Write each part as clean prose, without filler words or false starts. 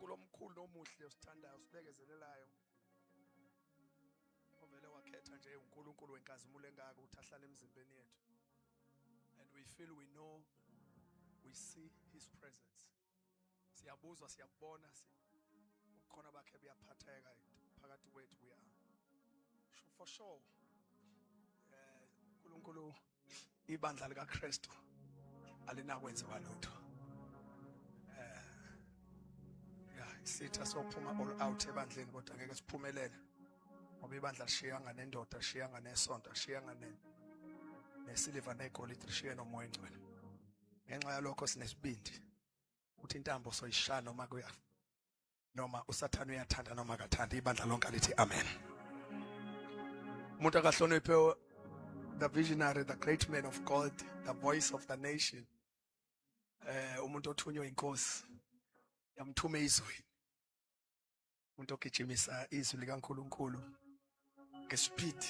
uNkulunkulu omkhulu nomuhle osithandayo sibekezelelayo ovele wakhetha nje uNkulunkulu wenkazimulo engaka ukuthi ahlale emzimbeni yethu, and we feel, we know, we see his presence. Siyabuzwa, siyabona ubukhona bakhe buyaphatheka phakathi kwethu. We are for sure uNkulunkulu ibandla likaKristu alinakwenziwa lutho. Sitha sophuma all out ebandleni kodwa ngeke siphumelele ngoba ibandla lishiyanga nendoda, lishiyanga nesonto, lishiyanga nesiliva negolide, lishiye nomoya engcwele. Ngenxa yalokho sinesibindi ukuthi intambo soyishaya noma kuya noma uSathane uyathanda noma akathanda, ibandla lonke lithi amen. Umuntu akahloniphe the visionary, the great man of God, the voice of the nation, umuntu othunywe inkosi yamthume izwi, umuntu ogijimisa izwi likaNkulunkulu ngespeed,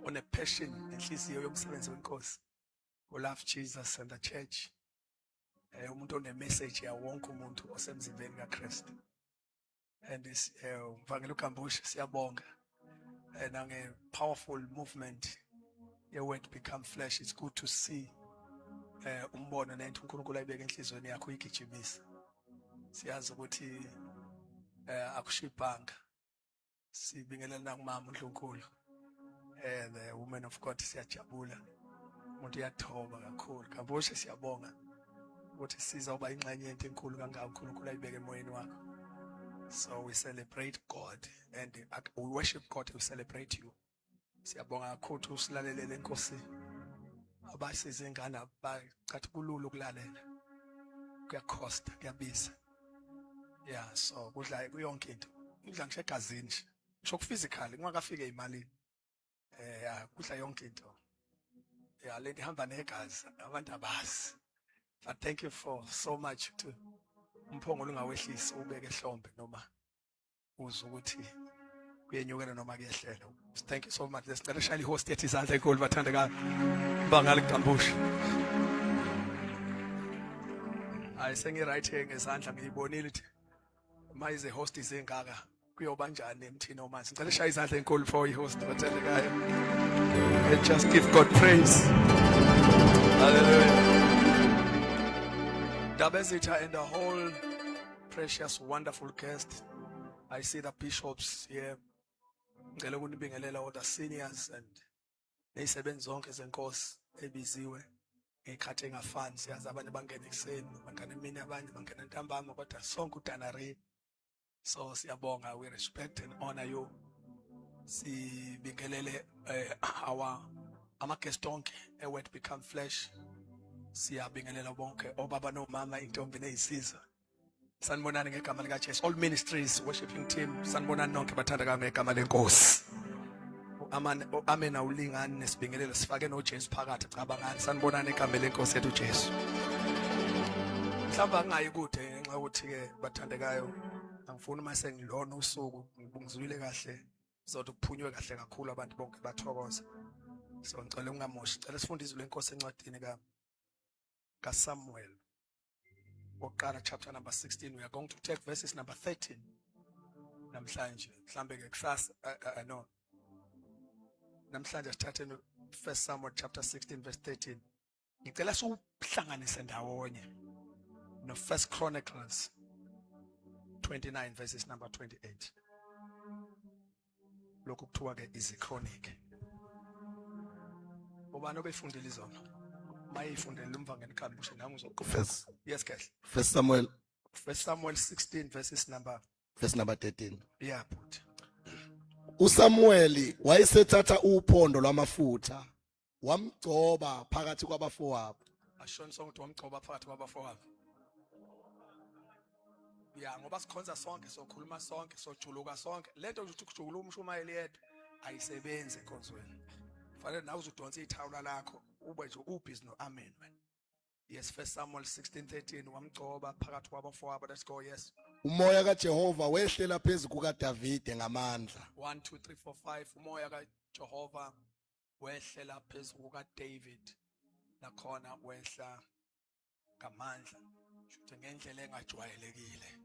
on a passion, enhliziyo yomsebenzi wenkosi, who love Jesus and the church, umuntu one message ya wonke umuntu osemzimbeni kaKristu. And this Mvangeli uGambushe siyabonga nange powerful movement ye word become flesh. It's good to see umbono nento uNkulunkulu ayibeka enhlizweni yakho uyigijimisa. Siyazi ukuthi akushibhanga, sibingelela nakumama uNkulunkulu the woman of God, siyajabula, umuntu uyathoba kakhulu. Gambushe siyabonga ukuthi sizoba ingxenye yento enkulu kangaka uNkulunkulu ayibeke emoyeni wakho. So we celebrate God and we worship God, we celebrate you. Siyabonga kakhulu usilalelele inkosi, abasize ingane bacathi kulula ukulalela, kuyakhosta, kuyabiza. Yeah, so kudla kuyonke into, kudla ngisho egazini nje, ngisho physically kungakafike imalini. Kudla yonke into. Le nto ihamba negazi, abantu abazi. But thank you for so much to umphongolo ungawehlisi ubeke ehlombe noma uzwe ukuthi kuyenyukela noma kuyehlela. Thank you so much. Lesicela shayela ihost yethu izandla enkulu bathandekayo. Mbangala Gambushe. Sengi right here ngezandla ngiyibonile ukuthi mayize host izengaka kuyoba njani emthini omanzi. Ngicela shaya izandla enkulu for i-host bathandekayo. And just give God praise. Hallelujah. Dabezitha and the whole precious, wonderful guest. I see the bishops here. Ngicela ukunibingelela all the seniors and nezisebenzi zonke zenkosi ebiziwe ngekhathi engafani. Siyazi abanye bangena ekuseni, bangena emini, abanye bangena ntambama, kodwa sonke udanari. So siyabonga, we respect and honor you. Sibingelele ama guest onke Word Become Flesh. Siyabingelela bonke obaba nomama, intombi nezisizwe. Sanibonani ngegama lika Jesu. All ministries, worshiping team, sanibonani nonke bathandeka ngegama lenkosi. Amen awulingani nesibingelelo sifake noJesu phakathi cabangani. Sanibonani igama lenkosi yethu uJesu. Mhlawumbe ngayi kude ngenxa ukuthi ke bathandekayo angifuni uma sengilona usuku ngibungizwile kahle zothi kuphunywe kahle kakhulu abantu bonke bathokoza. So ngicela ungamoshi, ngicela sifunde izwi lenkosi encwadini kaSamuel. Chapter number 16. We are going to take verses number 13. Namhlanje mhlambe ke kusasa no. Namhlanje sithathe 1 Samuel chapter 16 verse 13. Ngicela siuhlanganise ndawonye no 1 Chronicles 29 verses number 28. Lokhu kuthiwa ke iziChronic. Ubani obefundile izona? Mayifundele umvangeli Gambushe nami uzoqhubeka. Yes, guys. 1 Samuel 16 verse number 13. Yeah, but uSamueli wayesethatha uphondo lwamafutha wamgcoba phakathi kwabafowabo. ashona sonke wamgcoba phakathi kwabafowabo. Yeah, ngoba sikhonza sonke, sokhuluma sonke, sojuluka sonke. Lento ukuthi kujulula umshumayeli yedwa ayisebenzi enkonzweni. Fanele nawe uzudonsa ithawula lakho ube nje ubhizi no amen man. Yes, 1 Samuel 16:13 wamgcoba phakathi kwabafowabo. Let's go. Yes. Umoya kaJehova wehlela phezu kukaDavide ngamandla. 1 2 3 4 5 umoya kaJehova wehlela phezu kukaDavid nakhona wehla ngamandla. Shuthi ngendlela engajwayelekile.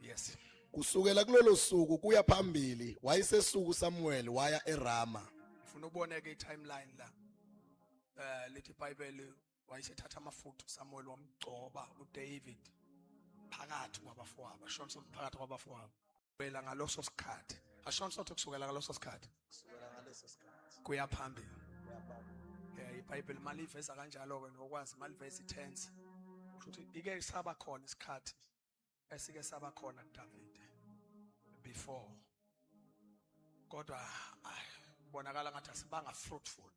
Yes. kusukela kulolo suku kuya phambili wayesesuku Samuel waya eRama. Ufuna ubone ke i-timeline la. Lithi iBhayibheli wayesethatha amafutha uSamuel wamgcoba uDavid phakathi kwabafowabo. Ashona ukuthi phakathi kwabafowabo. Bela ngaloso sikhathi. Ashona ukuthi kusukela ngaloso sikhathi. Kusukela ngaleso sikhathi Kuya phambili. iBhayibheli maliveza kanjalo ke nokwazi maliveza i-tense. Ukuthi ike saba khona isikhathi esike saba khona kuDavid before. Kodwa bonakala ngathi asibanga fruitful.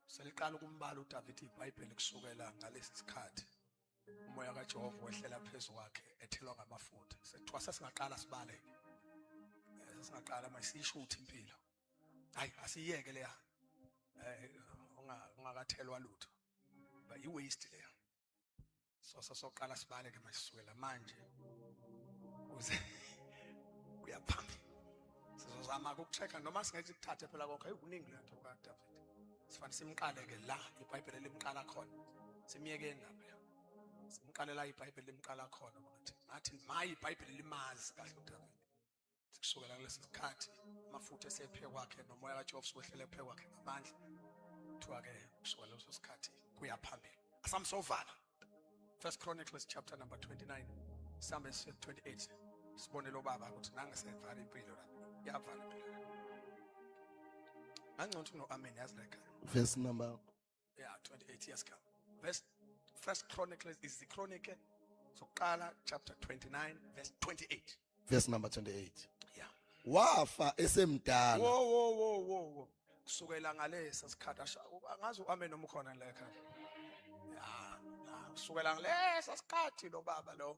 Seliqala ukumbala uDavid iBhayibheli kusukela ngalesi sikhathi. Umoya kaJehova wehlela phezulu kwakhe ethelwa ngamafutha. Sekuthiwa sesingaqala sibale. Sesingaqala masishuthe impilo. Hayi asiyeke leya. Ungakathelwa lutho. Ba i-waste leya. Soqala sibale ke masisukela manje. Uze uyaphambili. Sizozama ukuchecka noma singathi kuthathe phela konke ayikuningi lento kaDavid. Sifana simqale ke la iBhayibheli limqala khona. Simiyekeni lapha. Simqalela iBhayibheli limqala khona ukuthi ngathi mayi iBhayibheli limazi kahle uDavid. Kusukela kulesi sikhathi amafutha esephe kwakhe nomoya kaJehova sowehlele phe kwakhe ngamandla. Kuthiwa ke kusukela leso sikhathi kuya phambili. Asamsovala. First Chronicles chapter number 29, Psalm 28. Sibone lo baba ukuthi nangasevala impilo la. Yavala impilo. Angcono no amen yazi like. verse number 28 years come. First Chronicles is the chronicle. So Qala chapter 29 verse 28. verse number 28. Yeah. Wafa esemdala. Whoa. Kusukela ngalesa sikhathi angazi uamen noma ukhona la ekhaya. Yeah. Kusukela ngalesa sikhathi lo baba lo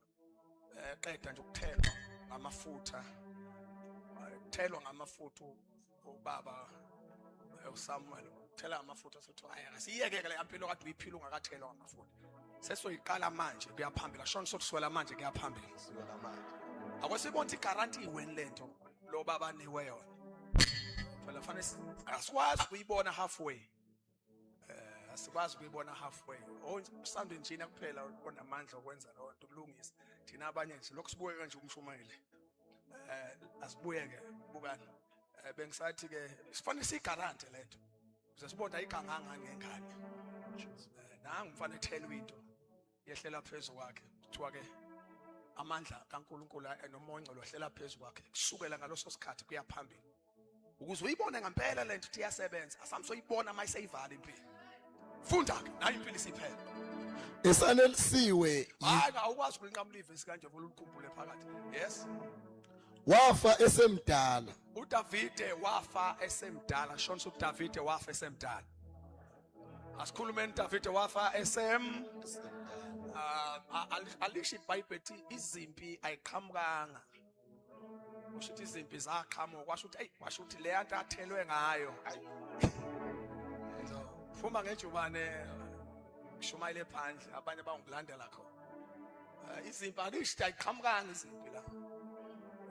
qeda nje ukuthelwa ngamafutha. Thelwa ngamafutha ubaba uSamuel thela amafutha sothi hayi asiyeke le impilo kade uyiphila ungakathelwa ngamafutha. Sesoyiqala manje kuyaphambili. Ashona sokuswela manje kuyaphambili. Kusukela manje. Akwesibonti guarantee when lento lo baba niwe yona. Phela fanele asikwazi ukuyibona halfway. Asikwazi ukuyibona halfway. Usando njini kuphela onamandla okwenza lonto kulungisa. Thina abanye nje lokho sibuye kanje umshumayeli. Asibuyeke bukani. Bengisathi ke sifanele sigarante lento. Ukuze sibone ayiganganga ngengane. Nangu mfana ethelwe into yehlela phezulu kwakhe. Kuthiwa ke amandla kaNkuluNkulu nomonco lohlela phezulu kwakhe kusukela ngaloso sikhathi kuya phambili. Ukuze uyibone ngempela lento ukuthi iyasebenza. Asamsoyibona mayiseyivala impilo. Funda ke nayi impilo isiphela. Esanelisiwe Hayi awukwazi ukulinqamlive isikanje volukhumbule phakathi. Yes. wafa esemdala. uDavide wafa esemdala. Shona uDavide wafa esemdala. Asikhulumeni uDavide wafa alisho iBhayibheli izimpi ayiqhamukanga. Kusho ukuthi izimpi zaqhamuka kwasho ukuthi washo ukuthi le nto athelwe ngayo. Phuma ngejubane shumayile phandle abanye bangilandela khona. Izimpi alisho ayiqhamukanga izimpi la.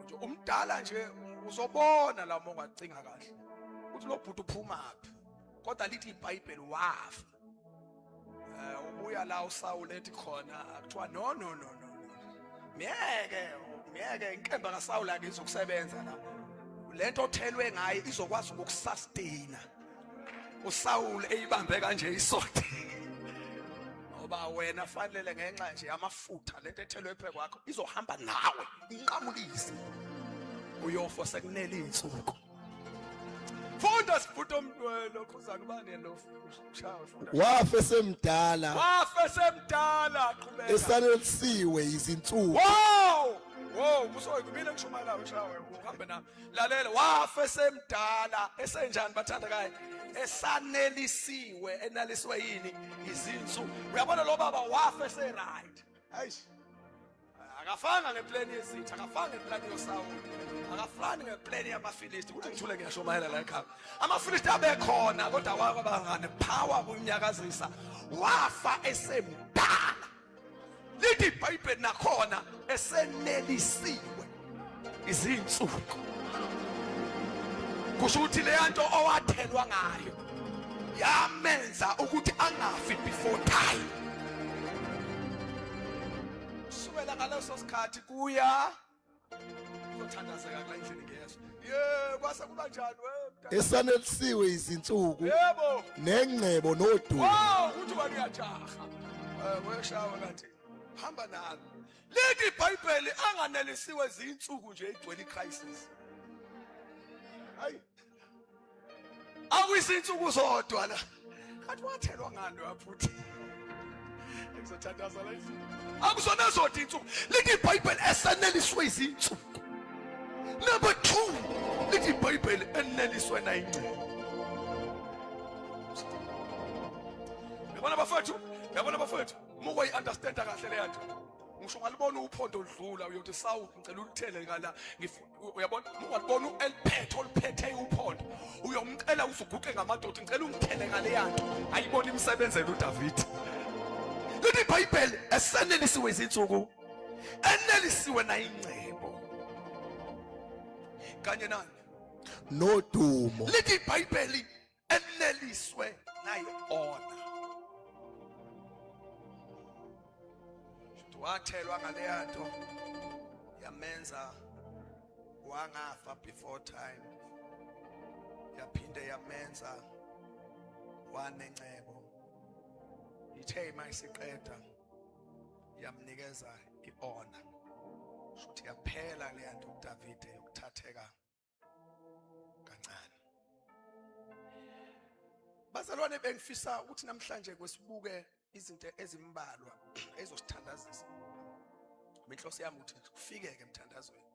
Nje umdala nje uzobona la uma ungacinga kahle. Uthi lo bhuti uphumaphi. Kodwa lithi iBhayibheli wafa. Ubuya la uSawule ethi khona akuthiwa no. Miyeke inkemba kaSawule ake izokusebenza la. Lento othelwe ngayo izokwazi ukukusustain. uSawule eyibambe kanje isonto. Ngoba wena fanele ngenxa nje amafutha lento ethelwe phe kwakho izohamba nawe inqamulise. Uyofa sekunele insuku. Funda sifundo lokho uzakubane lo ushawe funda. Wafa esemdala. Wafa esemdala qhubeka. Esanelisiwe izinsuku. Wow, kusoyikubile ngishumayela ushawe uhambe nami. Lalela wafa esemdala esenjani bathandakayo. Esanelisiwe enaliswe yini izinsuku. Uyabona lo baba wafa eseright. Hayish. Akafanga ngeplan yezitha, akafanga ngeplan yoSawule. Akafani ngeplan yamaFilisti. Ukuthi ngithule ngiyashumayela la ekhaya. AmaFilisti abekhona kodwa kwabangane power kumnyakazisa. Wafa esemdala. Lithi iBhayibheli nakhona esenelisiwe izinsuku. Kusho ukuthi le nto owathelwa ngayo yamenza ukuthi angafi before time. kusukela ngaleso sikhathi kuya uzothandazeka kula endlini ngeyeso kwase kuba njani esanelisiwe izinsuku yebo nengcebo nodumo. wow uthi wena uyajaha weshawa kanti hamba nalo lithi iBhayibheli anganelisiwe izinsuku nje igcwele icrisis. Hayi akuyizinsuku zodwa la kanti wathelwa ngani waphuthi ngizothandaza la izinto akusona zodwa insuku lithi iBhayibheli esaneliswe izinsuku. Number 2 lithi iBhayibheli eneliswe na ingcebo. Yabona bafethu muko yi-understand kahle le nto ngisho ngalibona uphondo lidlula uyothi sawu ngicela ulithele ngala uyabona ungalibona oliphethe uphondo uyomcela uzuguqe ngamadoda ngicela ungithele ngale yanto ayibona imsebenzela uDavid. Lithi iBhayibheli esanelisiwe izinsuku enelisiwe na ingcebo kanye nani nodumo. lithi iBhayibheli eneliswe na i-honor. Wathelwa ngale yanto yamenza wangafa before time, yaphinde yamenza wanencebo. Ithe mayisiqeda yamnikeza i-honor. Shothi yaphela le yanto uDavid yokuthatheka kancane. Bazalwane bengifisa ukuthi namhlanje kwesibuke izinto ezimbalwa ezosithandazisa. Inhloso yami uthi kufikeke emthandazweni.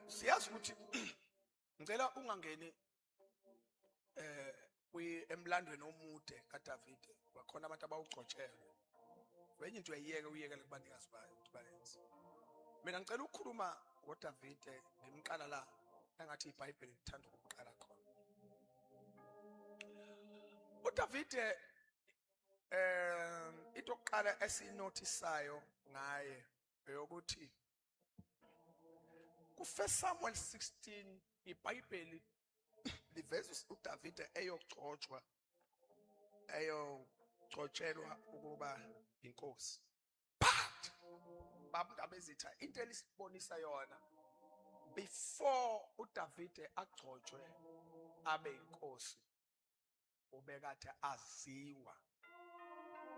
Siyazi ukuthi ngicela ungangeni emlandweni omude kaDavid wakhona abantu abawugcotshelwe. Wenye into uyiyeke kubanikazi bayo bayenze. Mina ngicela ukukhuluma ngoDavid ngimqala la engathi iBhayibheli lithanda ukuqala khona. uDavid into yokuqala esinotisayo ngaye eyokuthi ku1 Samuel 16 iBhayibheli liveza uDavid eyogcotshelwa ukuba inkosi. But babezitha into elisibonisa yona before uDavid agcotshwe abe inkosi ubekade aziwa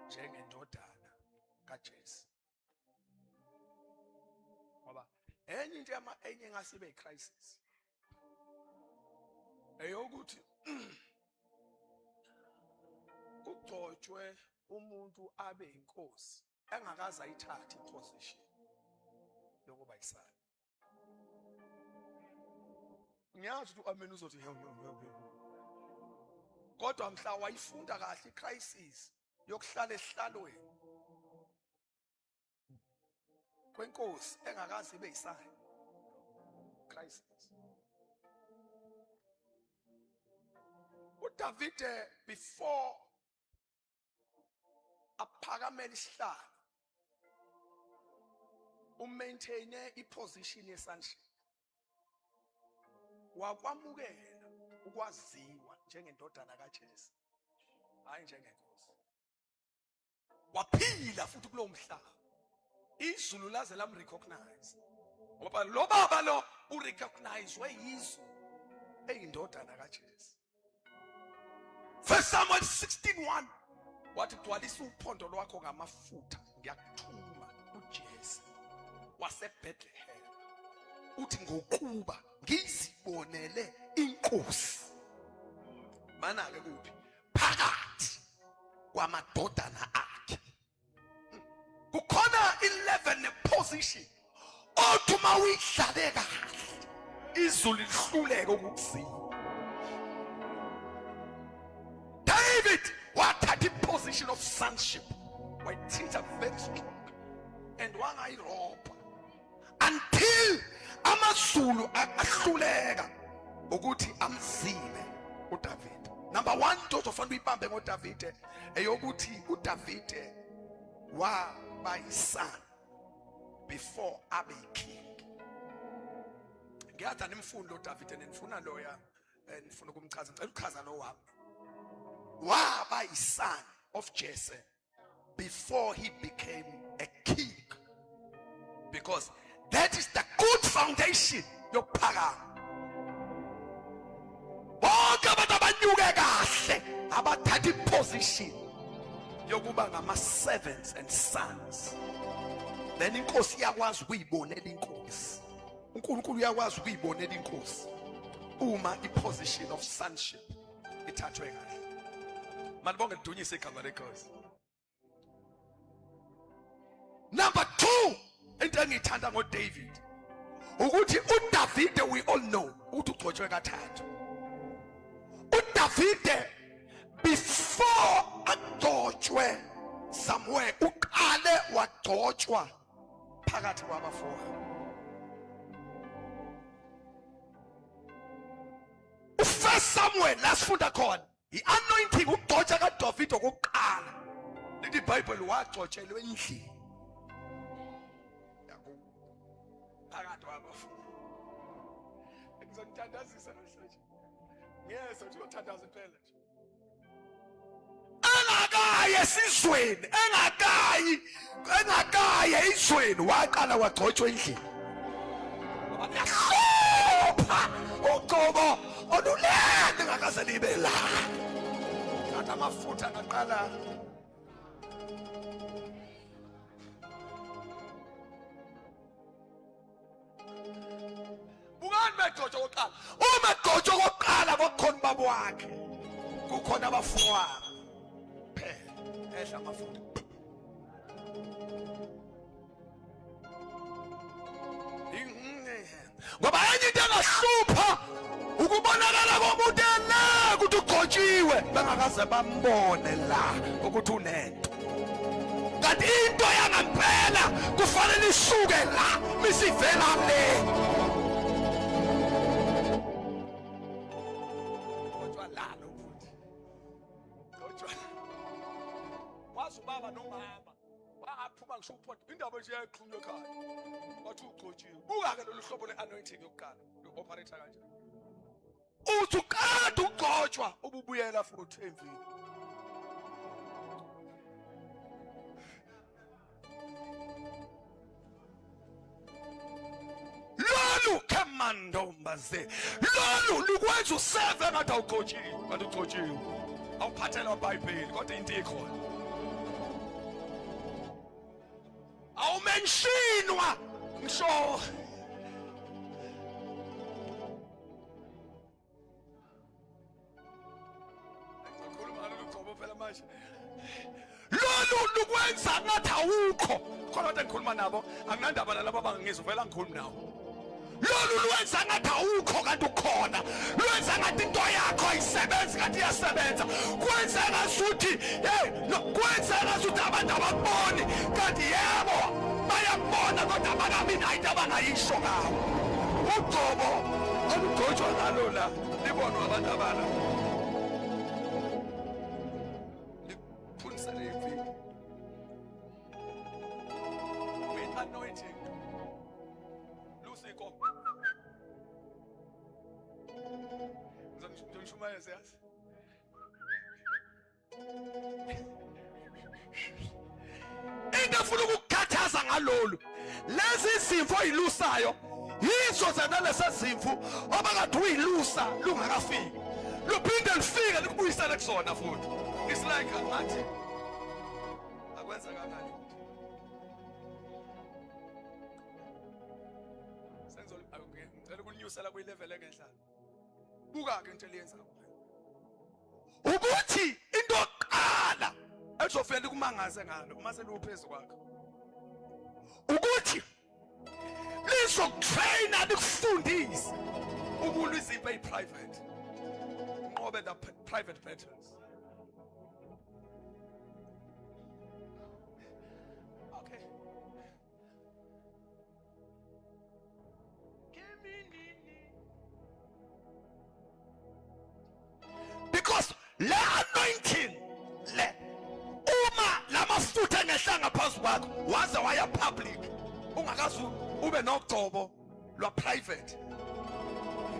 njengendodana kaJese. Ngoba enye into enye ngasibe icrisis eyokuthi ugcotshwe umuntu abe inkosi engakaza ayithathe iposition yokuba yisana. Ngiyazi ukuthi uAmen uzothi kodwa mhla wayifunda kahle icrisis yokuhlala esihlalweni kwenkosi engakazi ibe yisana. Crisis. uDavid before aphakamela isihlalo umaintaine iposition yesandla wakwamukela ukwaziwa njengendodana kaJese hayi njengenkosi. Waphila futhi kulowo mhlaba izulu laze lamrecognize ngoba lo baba lo urecognize weyizulu eyindodana kaJese. 1 Samuel 16:1 wathi gcwalisa uphondo lwakho ngamafutha ngiyakuthuma uJese waseBethlehem uthi ngokuba ngizibonele inkosi. Mana ke kuphi phakathi kwamadodana akhe kukhona 11 position othuma uyidlale kahle izulu lihluleke ukukusiza. David wathatha iposition of sonship wayithinta very strong and wangayirobha until amazulu ahluleka ukuthi amzibe uDavid. Number 1 into ofanele uyibambe ngoDavid eyokuthi uDavid waba yisan before abe king. Ngiyathanda imfundo uDavid nifuna loya nifuna ukumchaza ngicela ukuchaza lo wami. Waba yisan of Jesse before he became a because that is the good foundation yokuphakama. Bonke abantu abanyuke kahle abathatha iposition yokuba ngama-servants and sons. Then inkosi iyakwazi ukuyibonela inkosi. uNkulunkulu uyakwazi ukuyibonela inkosi uma iposition of sonship ithathwe kahle. Malibonge lidunyise igama lenkosi. Number 2, into engiyithanda ngoDavid ukuthi uDavide, we all know ukuthi ugcotshwe kathathu. uDavide before agcotshwe somewhere uqale wagcotshwa phakathi kwabafowabo. First Samuel lasifunda khona i-anointing ukugcotshwa kaDavide okokuqala. Lithi iBhayibheli wagcotshelwa endlini phakathi kwabafowabo. Ngizonithandazisa namhlanje. Yes, uthi uthandaza impela nje. Engakayi esizweni, engakayi ezweni waqala wagcotshwa endlini. Yahlupha uqobo olulele ngakaze libe la. Kanti amafutha angaqala. Bungani begcotshwa okokuqala? Uma egcotshwa okokuqala kokukhona ubaba wakhe, kukhona abafowabo. Phela ehla amafutha. Ngoba enye into engahlupha ukubonakala komuntu la ukuthi ugcotshiwe bengakaze bambone la ukuthi unento. Kanti into yangempela kufanele isuke la misivela le. Gcotshwa la lo futhi. Gcotshwa. Wazi ubaba nomama baphuma ngisho uphotho indaba nje yaqhunye ekhaya. Wathi ugcotshiwe. Buka ke lolu hlobo le-anointing yokuqala lo-operate kanjani. Uthi uqala ukugcotshwa ububuyela futhi emvini. Lolu kemandombaze. Lolu lukwenza useve ngathi awugcotshiwe, kanti ugcotshiwe. Awuphathela iBhayibheli kodwa into ikhona. Awumenshinwa ngisho lolu lukwenza ngathi awukho. Khona kodwa ngikhuluma nabo anginandaba nalabo abangizovela ngikhuluma nawo. Lolu lwenza ngathi awukho kanti ukhona. Lwenza ngathi into yakho ayisebenzi kanti iyasebenza. Kwenza ngasuthi kwenza ngasuthi abantu abakuboni kanti yebo bayabona kodwa abangamina into abangayisho ngawo. Ugcobo olugcotshwa ngalo la libonwa abantu abala. Liphunisele imvini. With anointing. Lusiko. Ngizongishumayeza yazi. Into efuna ukukhathaza ngalolu. Lezi zimvo ilusayo yizo zanalesa zimvu obakade uyilusa lungakafiki. Luphinde lifike likubuyisele kusona futhi. It's like ngathi akwenza kanjani. Ngicela ukunyusela kwi-level engenhlala. Buka ke into eliyenzayo. Ukuthi into yokuqala elizofela kumangaze ngalo uma seluphezulu kwakho. Ukuthi lizokutraina likufundise ukulwa izipho eziprivate. Unqobe the private battles. Okay. Because le anointing le uma lamafutha ngehlanga phansi kwakho waze waya public ungakazi ube nogcobo lwa private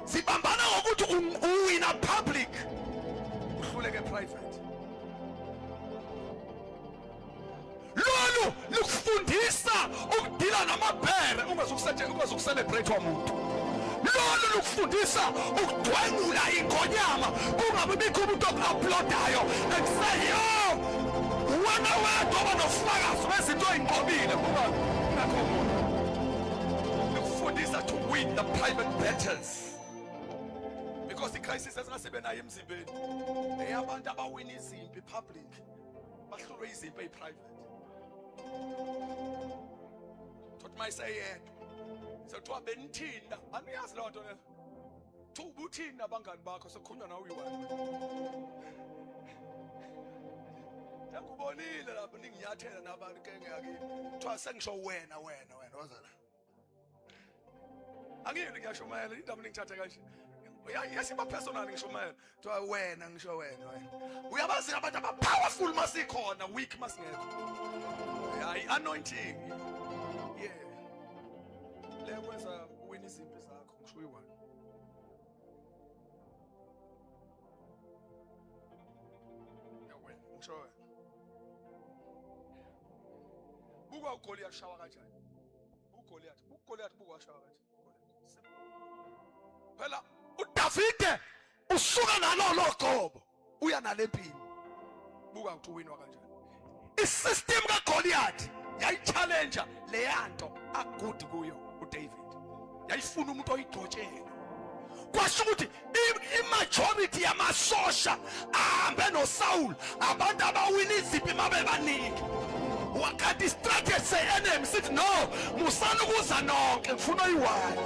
sibambana ngokuthi uwina public uhluleke private. Lolu likufundisa ukudila namabhere celebrate umuntu. Lolo lokufundisa ukudwengula ingonyama kungabe bikho umuntu uploadayo and say yo wena wedwa banofakazi wezinto ezinqobile kuba nakho umuntu. Lokufundisa to win the private battles. Because the crisis esingasebenayo emzimbeni eyabantu abawina izimpi public bahlulwe izimpi eziprivate. Thothi mayiseyedwa sekuthiwa benithinda aniyazi loo nto leyo. Thuba uthinda abangani bakho sekukhulunywa nawe uyi-one. Ngikubonile lapho ninginyathela nabantu kenge yakini. Kuthiwa sengisho wena wazana. Angiyeli ngiyashumayela indaba ningithathe kanje. Yasiba personal ngishumayela. Kuthiwa wena ngisho wena. Uyabazi abantu aba-powerful masikhona weak masingekho. I-anointing. Yeah. Le kwenza uwina izimpi zakho ngisho uyi-one. Yawena ngisho wena. Buka uGoliath shawa kanjani? uGoliath buka washawa kanjani? Phela uDavide usuka nalo gobo uya nalempini. Buka ukuthi uwinwa kanjani. Isystem kaGoliath yayi-challenge leyanto akude kuyo uDavid. Yayifuna umuntu oyidotshela. Kwasho ukuthi imajority yamasosha ahambe noSaul abantu abawina iziphi mabe baningi. Wakati strategy say enemy sithi no musana ukuza nonke ngifuna oyi-one.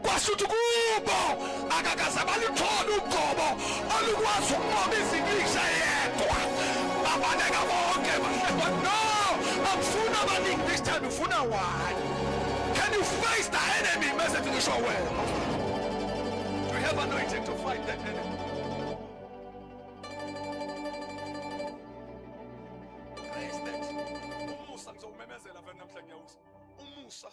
Kwasho ukuthi kubo akakaze baluthola ugobo olukwazi ukunqoba izingisha yedwa. Abaneka bonke no akufuna abaningi this time ufuna one. Can you face the enemy? Message to the show well. Do you have anointing to fight that enemy? Praise that. Umusa ngizomemezela vele namhla ngiyawuza. Umusa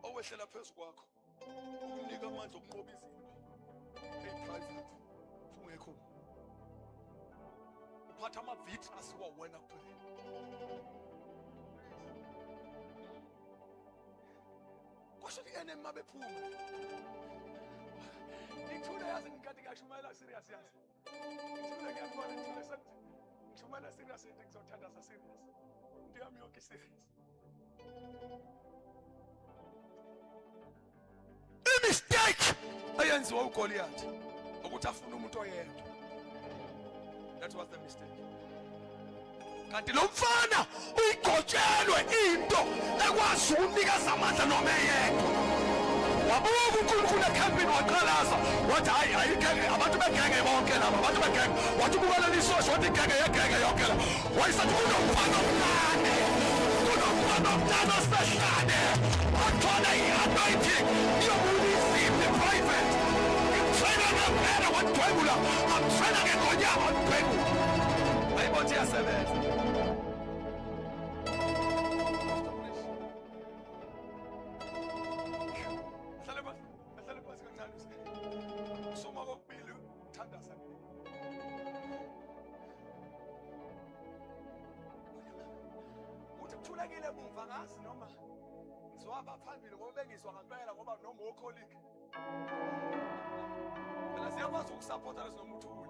owehlela phezu kwakho. Ukunika amandla okunqoba izinto. Private. Ungekho. Uphatha ama-victory asiwa wena kuphela. Kwasho enemy mabephuma. Ngithule yazi ngikade ngiyashumayela serious yazi. Ngithule ngiyakubona ngithule sethi ngishumayela serious into ngizothandaza serious. Into yami yonke serious. Mistake ayenziwa uGoliath ukuthi afune umuntu oyedwa. That was the mistake. Kanti lo mfana uyigotshelwe into ekwazi ukunikeza amandla noma eyedwa. Wabuka uNkulunkulu ekhempini waqalaza wathi hayi ayigenge abantu begenge bonke laba abantu begenge wathi ubukela lisosho wathi igenge yegenge yonke la wayisathi kunomfana omncane osehlane wathola i-anointing yokulisiphi private. Ngimthwena ngempela wadwebula amthwena ngengonyama wadwebula. Ayibothi yasebenza. Ahlale phansi kancane soma kokubili uthandaza. Uthi kuthulekile emumva ngazi noma ngizohamba phambili ngoba bengizwa ngempela ngoba noma ukholiki. Phela siyakwazi ukusupporta lesi noma uthule.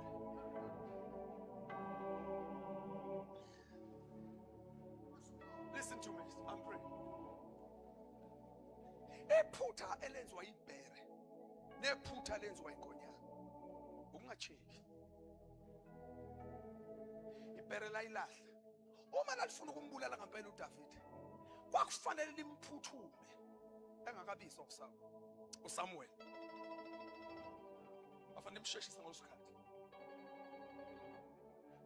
Listen to me, I'm praying. Ephutha elenziwa ibhere nephutha elenziwa inkonyane ukungacheki. Ibhere layilahla uma lalifuna ukumbulala ngempela uDavide kwakufanele limphuthume engakabizwa uSamuel. Afanele imsheshisa ngosikhathi.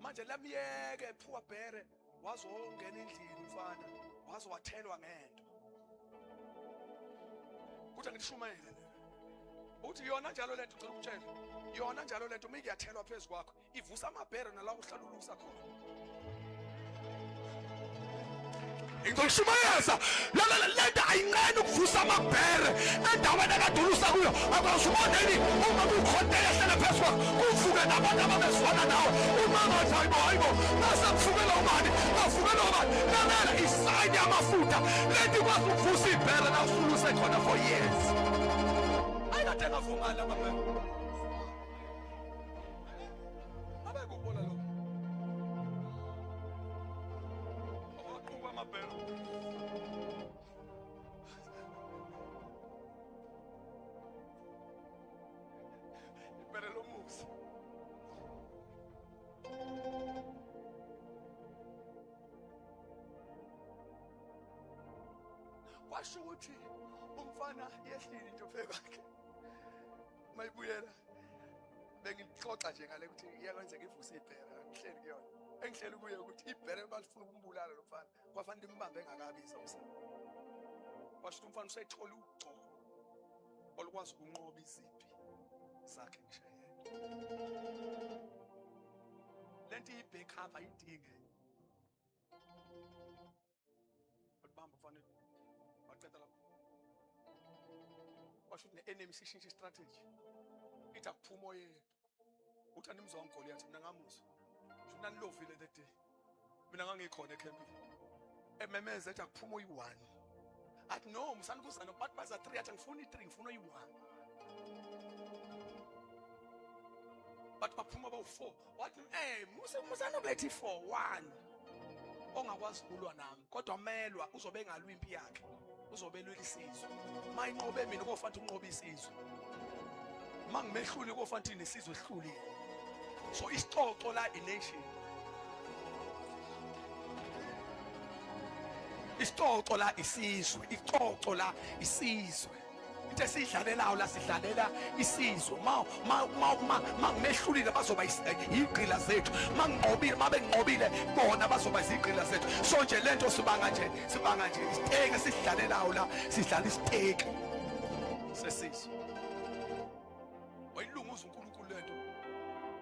Manje lamyeke ephuka bhere wazongena endlini umfana waze wathelwa ngento. Kuthi ngishumayele uthi yona njalo lento ucela ukutshela yona njalo lento uma iyathelwa phezu kwakho ivusa amabhere nala uhlalulusa khona. Ngizoshumayeza la lento ayincane ukuvusa amabhere endaweni ekadulusa kuyo akuzuboneni uma kukhondela hlala phezu kwakho kuvuke nabantu ababezwana nawe uma ngathi hayibo nasakuvukela ubani bavukela ubani lalela isayini amafutha leti kwazi ukuvusa ibhera la usuke usekhona for years ayikade engavumali amabhera abekubola lo awaqhuba amabhera ibhera lomusa kwasho ukuthi umfana yehlile into phekakhe mayibuyela bengixoxa nje ngale ukuthi iyakwenzeka ivuse ibhera ngihleli kuyona engihleli kuye ukuthi ibhera balifuna ukumbulala lo mfana kwafanele imbambe engakabiza umsana kwasho ukuthi umfana usayithola ugcobo olukwazi ukunqoba iziphi zakhe ngishayela lento iyi-back cover ayidinge ukubamba kufanele waqeda lapho washo ukuthi ne-enemy sishintshe istrategy ithi akuphuma oyedwa uthi animzwa uGoliath mina ngamuzwa sho nanilovile that day mina ngangikhona ekhempini ememeza ethi akuphuma oyi-1 athi no msana kuzana bathi baza 3 athi ngifuna i-3 ngifuna oyi-1 bathi baphuma bawu-4 wathi musana ubethi 4-1 ongakwazi ukulwa nami kodwa melwa uzobe engalwa impi yakhe uzobelwela isizwe mayinqobe mina kofanele unqobe isizwe mangimehluli kofanele nesizwe esihlulile so isicoco la ination isicoco la isizwe icoco la isizwe into esidlalelayo la sidlalela isizwe mangimehlulile bazoba igqila zethu manginqobile mabenqobile bona bazoba izigqila zethu so nje lento sibanga nje isiteke sidlalelayo la sidlala isiteke sesizwe wayilunguza uNkulunkulu lento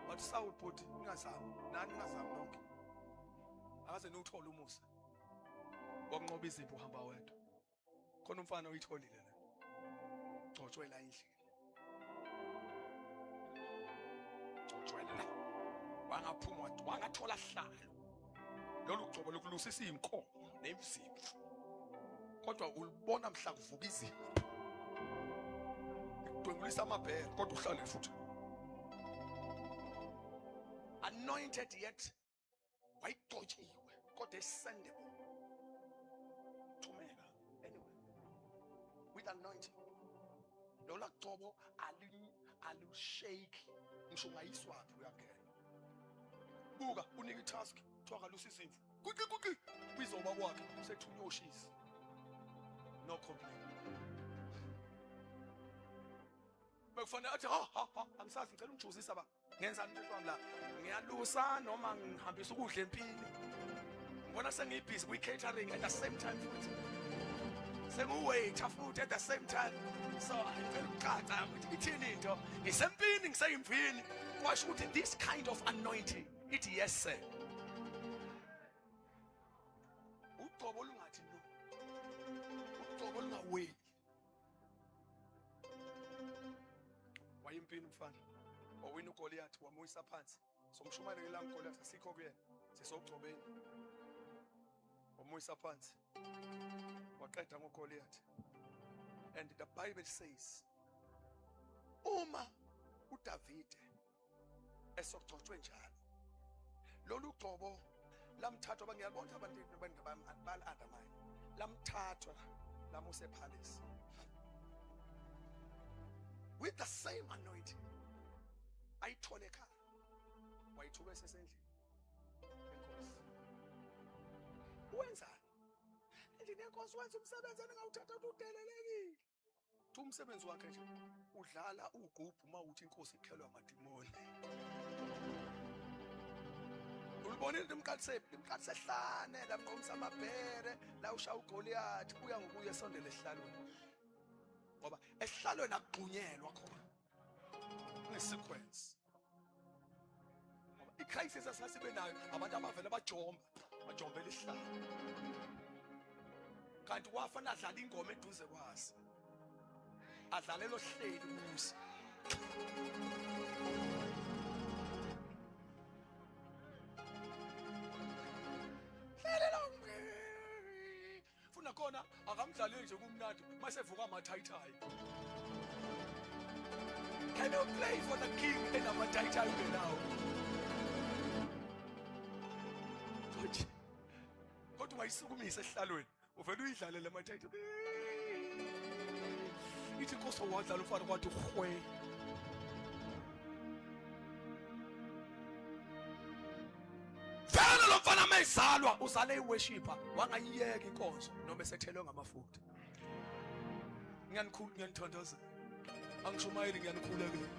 bathi Saul bhuti ningazami nani ningazami lonke akaze niwuthola umusa wokunqoba izipho uhamba wedwa khona umfana uyitholile la gcotshwela endlini gcotshwela wangaphuma wangathola hlalo lolu gcobo lokulusisa inkomo nemzimvu kodwa ulibona mhla kuvuka izipho ikudwengulisa amabhele kodwa uhlale futhi anointed yet wayigcotshiwe kodwa esendable thumela anyway with anointing lola gcobo alushake ngisho ungayiswaphi uyangena buka unika itask thoka lusizimvu kuki kuzoba kwakhe sethunyoshiza no complaint bekufanele athi angisazi ngicela ungijuzisa ba ngenzani into wami la ngiyalusa noma ngihambisa ukudla empini ngibona sengibhizi kwi-catering at the same time futhi sengu-waiter futhi at the same time so ngicela ukucaca ukuthi ithini into ngisempini ngiseyimvini kwasho ukuthi this kind of anointing ithi yes sir ugcobo olungathi no ugcobo olungaweli wayimpini umfana wawina uGoliath wamuyisa phansi somshumayelo la uGoliath asikho kuyena sisogcobeni wamuyisa phansi waqeda ngoGoliath and the Bible says uma uDavide esogcotshwe njalo lolu gcobo lamthathwa bangiyabona abantu bal-undermine lamthathwa lamuse palace with the same anointing ayithole ekhaya wayithuka esesendlini enkosi wenzani endlini yenkosi wenza umsebenzi engawuthatha udelelekile thi umsebenzi wakhe nje udlala ugubhu mawuthi inkosi ikhelwa amadimoni ulibonile imqalise hlane lamqomisa amabhere la ushaya uGoliath kuya ngokuya esondele esihlalweni ngoba esihlalweni akugxunyelwa khona sequence ngoba icrisis asasibe nayo abantu abavela bajombela isihlalo kanti wafana adlala ingoma eduze kwasi adlalelo hleli kusi khona akamdlaleli nje kumnandi mase vuka amathayithayi. Can you play for the king enamathayithayi benawo? Kodwa ungayisukumisa esihlalweni uvela uyidlalele amathayithayi. Ithi Nkosi wadlala umfana kwathi hwe. Vele lo mfana mayizalwa uzale iworshipper wangayiyeka inkonzo noma esethelwe ngamafutha. Ngiyanithandaza. Angishumayeli ngiyanikhulekela.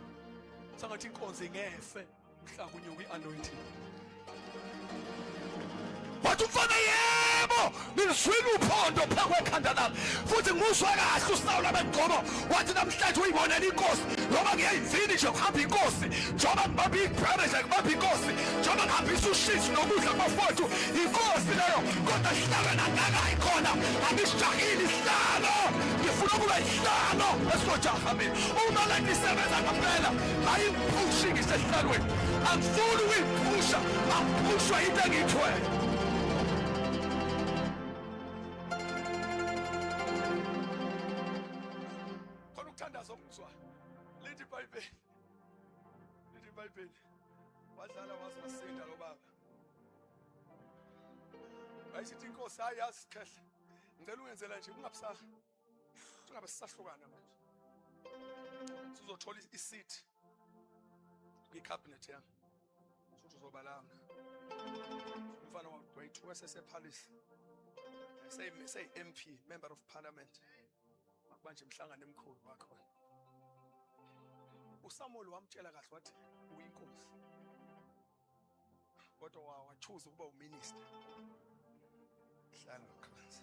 Sangathi inkonzo ingefe mhla kunyuka ianointing. Wathi umfana yebo nizwile uphondo phezu kwekhanda lami futhi ngizwa kahle uSawula bengqobo wathi namhlanje uyibonela inkosi ngoba ngiyayivini nje kuhamba inkosi njoba ngibamba iprayers ngibamba inkosi njoba ngihambisa ushisi nokudla kwafowethu inkosi leyo kodwa sihlangana ngaka ikhona angisijahile isihlalo ngifuna ukuba isihlalo esizojaha mina uma la nisebenza ngempela hayi pushing isehlalweni angifuni ukuyiphusha angiphushwa into engiyithwele. Lithi iBhayibheli wadlala waze wasinda lo baba. Ayisithi inkosi ayazi sikhehle. Ngicela ungenzela nje ungabe sisahlukana manje. Sizothola iseat kwicabinet yami. Futhi uzobalanga. Umfana wethu wasesepalace. Say MP, member of parliament. Manje imhlangano emkhulu wakhona. uSamuel wamtshela kahle wathi uyinkosi kodwa wachoose ukuba uminister. Hlala phansi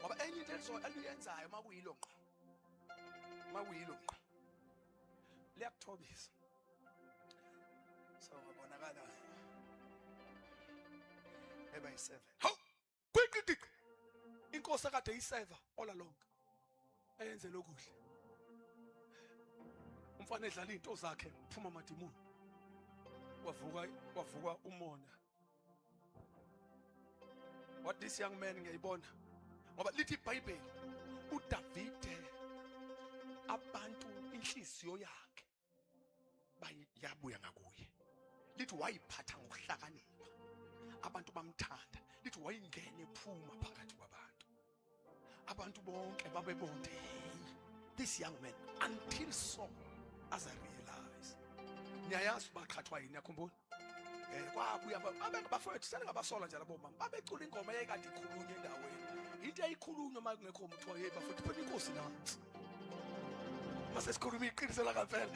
ngoba enye into aliyenzayo makuyilonqo liyakuthobisa. So ngabonakala eba yi7 hawu quick inkosi akade yi7 all along ayenze lokuhle. Umfana edlala into zakhe uphuma amadimoni wavuka umona. What this young man ngiyibona ngoba lithi iBhayibheli uDavide abantu inhliziyo yakhe yabuya ngakuye. Lithi wayiphatha ngokuhlakanipha abantu bamthanda. Lithi wayingena ephuma phakathi kwabantu abantu bonke babebonde this young man until so as I realize niyayazi baqhathwa yini yakhumbula kwabuya abafowethu sengabasola nje labo mama babecula ingoma eyayikade ikhulunywa endaweni into eyikhulunywa makungekho umuntu oye bafowethu phela inkosi na masesikhuluma iqiniso la kampela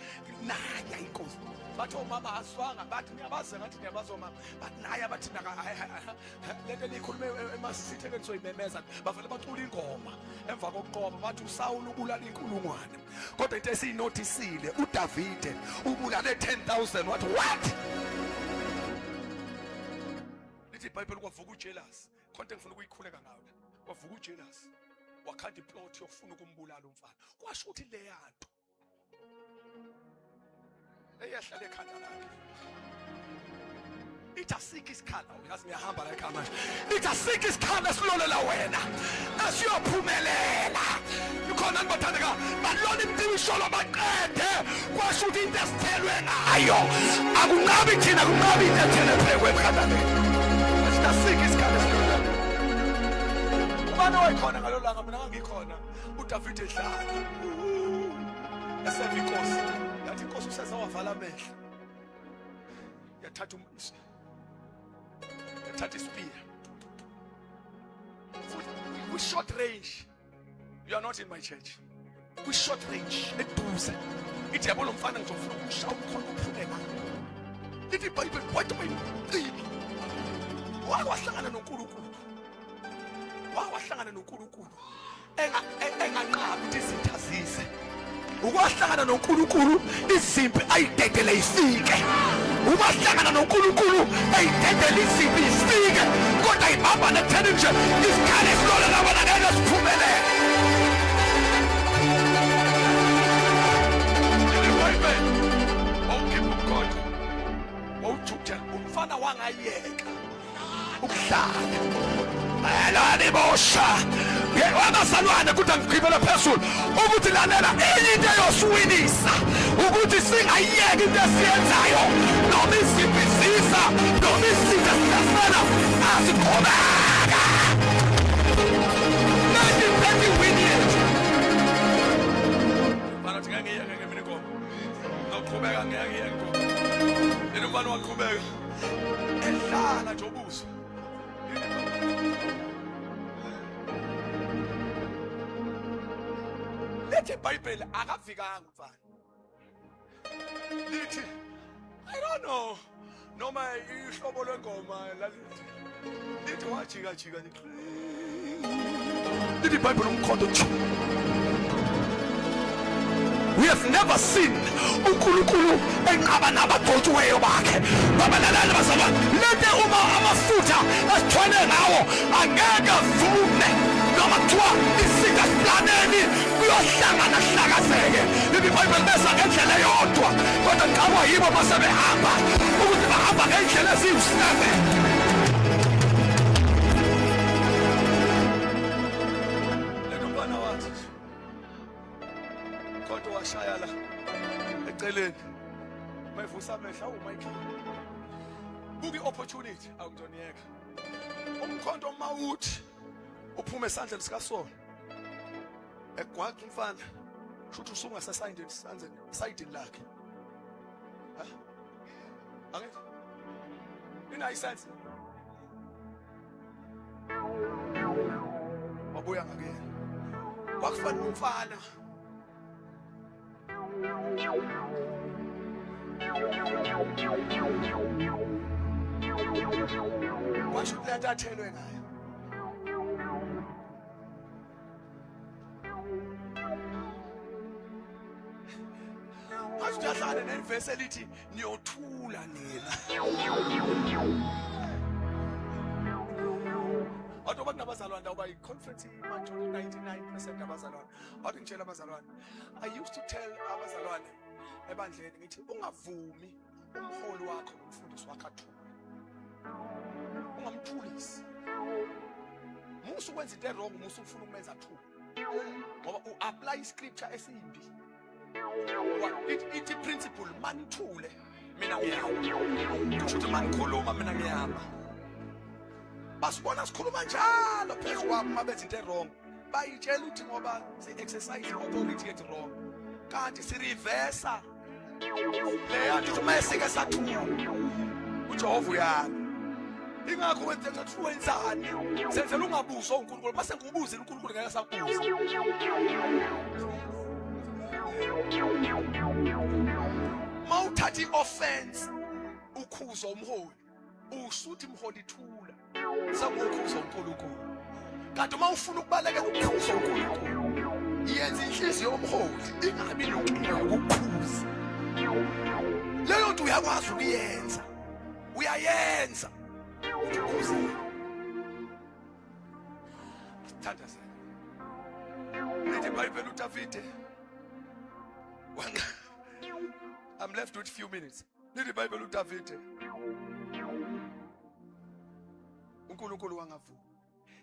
naya inkosi bathi omama aswanga bathi niyabazi ngathi niyabazi omama bathi naya bathi lento likhulume emasithekeni soyimemeza bavele bacula ingoma emva kokuqoba bathi uSawulu ubulala inkulungwane kodwa into esiyinotisile uDavide ubulale 10,000 wathi what lithi iBhayibheli kwavuka uJealous konke ngifuna ukuyikhuleka ngayo kwavuka uJealous wakhanda iplot yokufuna ukumbulala umfana kwasho ukuthi le yanto eyahlala ekhanda lakhe ithi asike isikhala uyazi ngiyahamba la ekhaya manje ithi asike isikhala esilolela wena asiyophumelela ikhona nibathandeka balona imtibisholo baqede kwasho ukuthi into esithelwe ngayo akunqabi thina kunqabi into ethele phekwe emkhandane asike isikhala esilolela ubani wayikhona ngalolanga mina ngangikhona uDavide edlala eseva inkosi yathi inkosi useza wavala amehlo yathatha ispear with short range. You are not in my church. With short range eduze ithi yabo lo mfana ngizofuna ukushawa khona ukuphumela lithi iBhayibheli wathi bayicila wahlangana noNkulunkulu enganqabi ukuthi izithazise ukwahlangana noNkulunkulu izimpi ayidedele ifike umahlangana noNkulunkulu ayidedele izimpi ifike kodwa ibamba nethene nje isikhali esilola labona ngeke siphumelele awujuja umfana wangayeka ukuhlala alani bosha abazalwane kuthi ngigqibela phezulu ukuthi lalela enye into eyosiwinisa ukuthi singayiyeki into esiyenzayo noma isibhizisa noma isitha siyasela asiqhubeka nanti win yethu phakathi ngangiyeke ngemini ngoba ngoqhubeka ngiyeke ngoba lelo mbani waqhubeka ehlala nje ubuso lethi iBhayibheli akafikanga mfana lithi I don't know noma ihlobo lwengoma lithi wajika jika lithi iBhayibheli umkhonto we have never seen uNkulunkulu enqaba nabagcotshiweyo bakhe babalalana bazalwane lethe uma amafutha asithwele ngawo angeke avume noma kuthiwa isika planeni kuyohlangana hlakazeke lithi iBhayibheli besa ngendlela yodwa kodwa ngicabwa yibo basebehamba ukuthi bahamba ngendlela eziyisebe lenomfana wathi kodwa washaya la eceleni mayivusa amehla uMichael buki opportunity awuntonieka umkhonto mawuthi uphume esandleni sikaSaul egwaqa umfana futhi usunga sesayindeni sanzeni sayidini lakhe ha angithi inayisense wabuya ngakena wakufana umfana washo kulathathelwe ngayo asiyahlala nevesi elithi niyothula nina Autoba nabazalwane awuba iconference manje 99% abazalwane bathi ngitshela abazalwane I used to tell abazalwane ebandleni ngithi ungavumi umholi wakho nomfundisi wakho athule ungamthulisi musu kwenza into wrong musu ufuna ukumenza athule ngoba uapply iscripture esimbi ithi principle manithule mina ngiyahamba kusho manikhuluma mina ngiyahamba basibona sikhuluma njalo phezulu kwabo mabenza into wrong bayitshela ukuthi ngoba si-exercise authority yet wrong kanti si-reversa leyo nto uma esike sathula uJehova uyami ingakho wenza ngathi wenzani senzela ungabuza uNkulunkulu base ngubuzile uNkulunkulu ngeke sakubuza mawuthatha i-offense ukhuza umholi usuthi umholi thula sakukhuza uNkulunkulu kanti uma ufuna ukubalekela ukukhuza uNkulunkulu yenza inhliziyo yomholi ingabi nonkinga ukukhuza leyo nto uyakwazi ukuyenza uyayenza ukukhuza thanda sana lethi iBhayibheli uDavide I'm left with few minutes lethi iBhayibheli uDavide uNkulunkulu wangavuma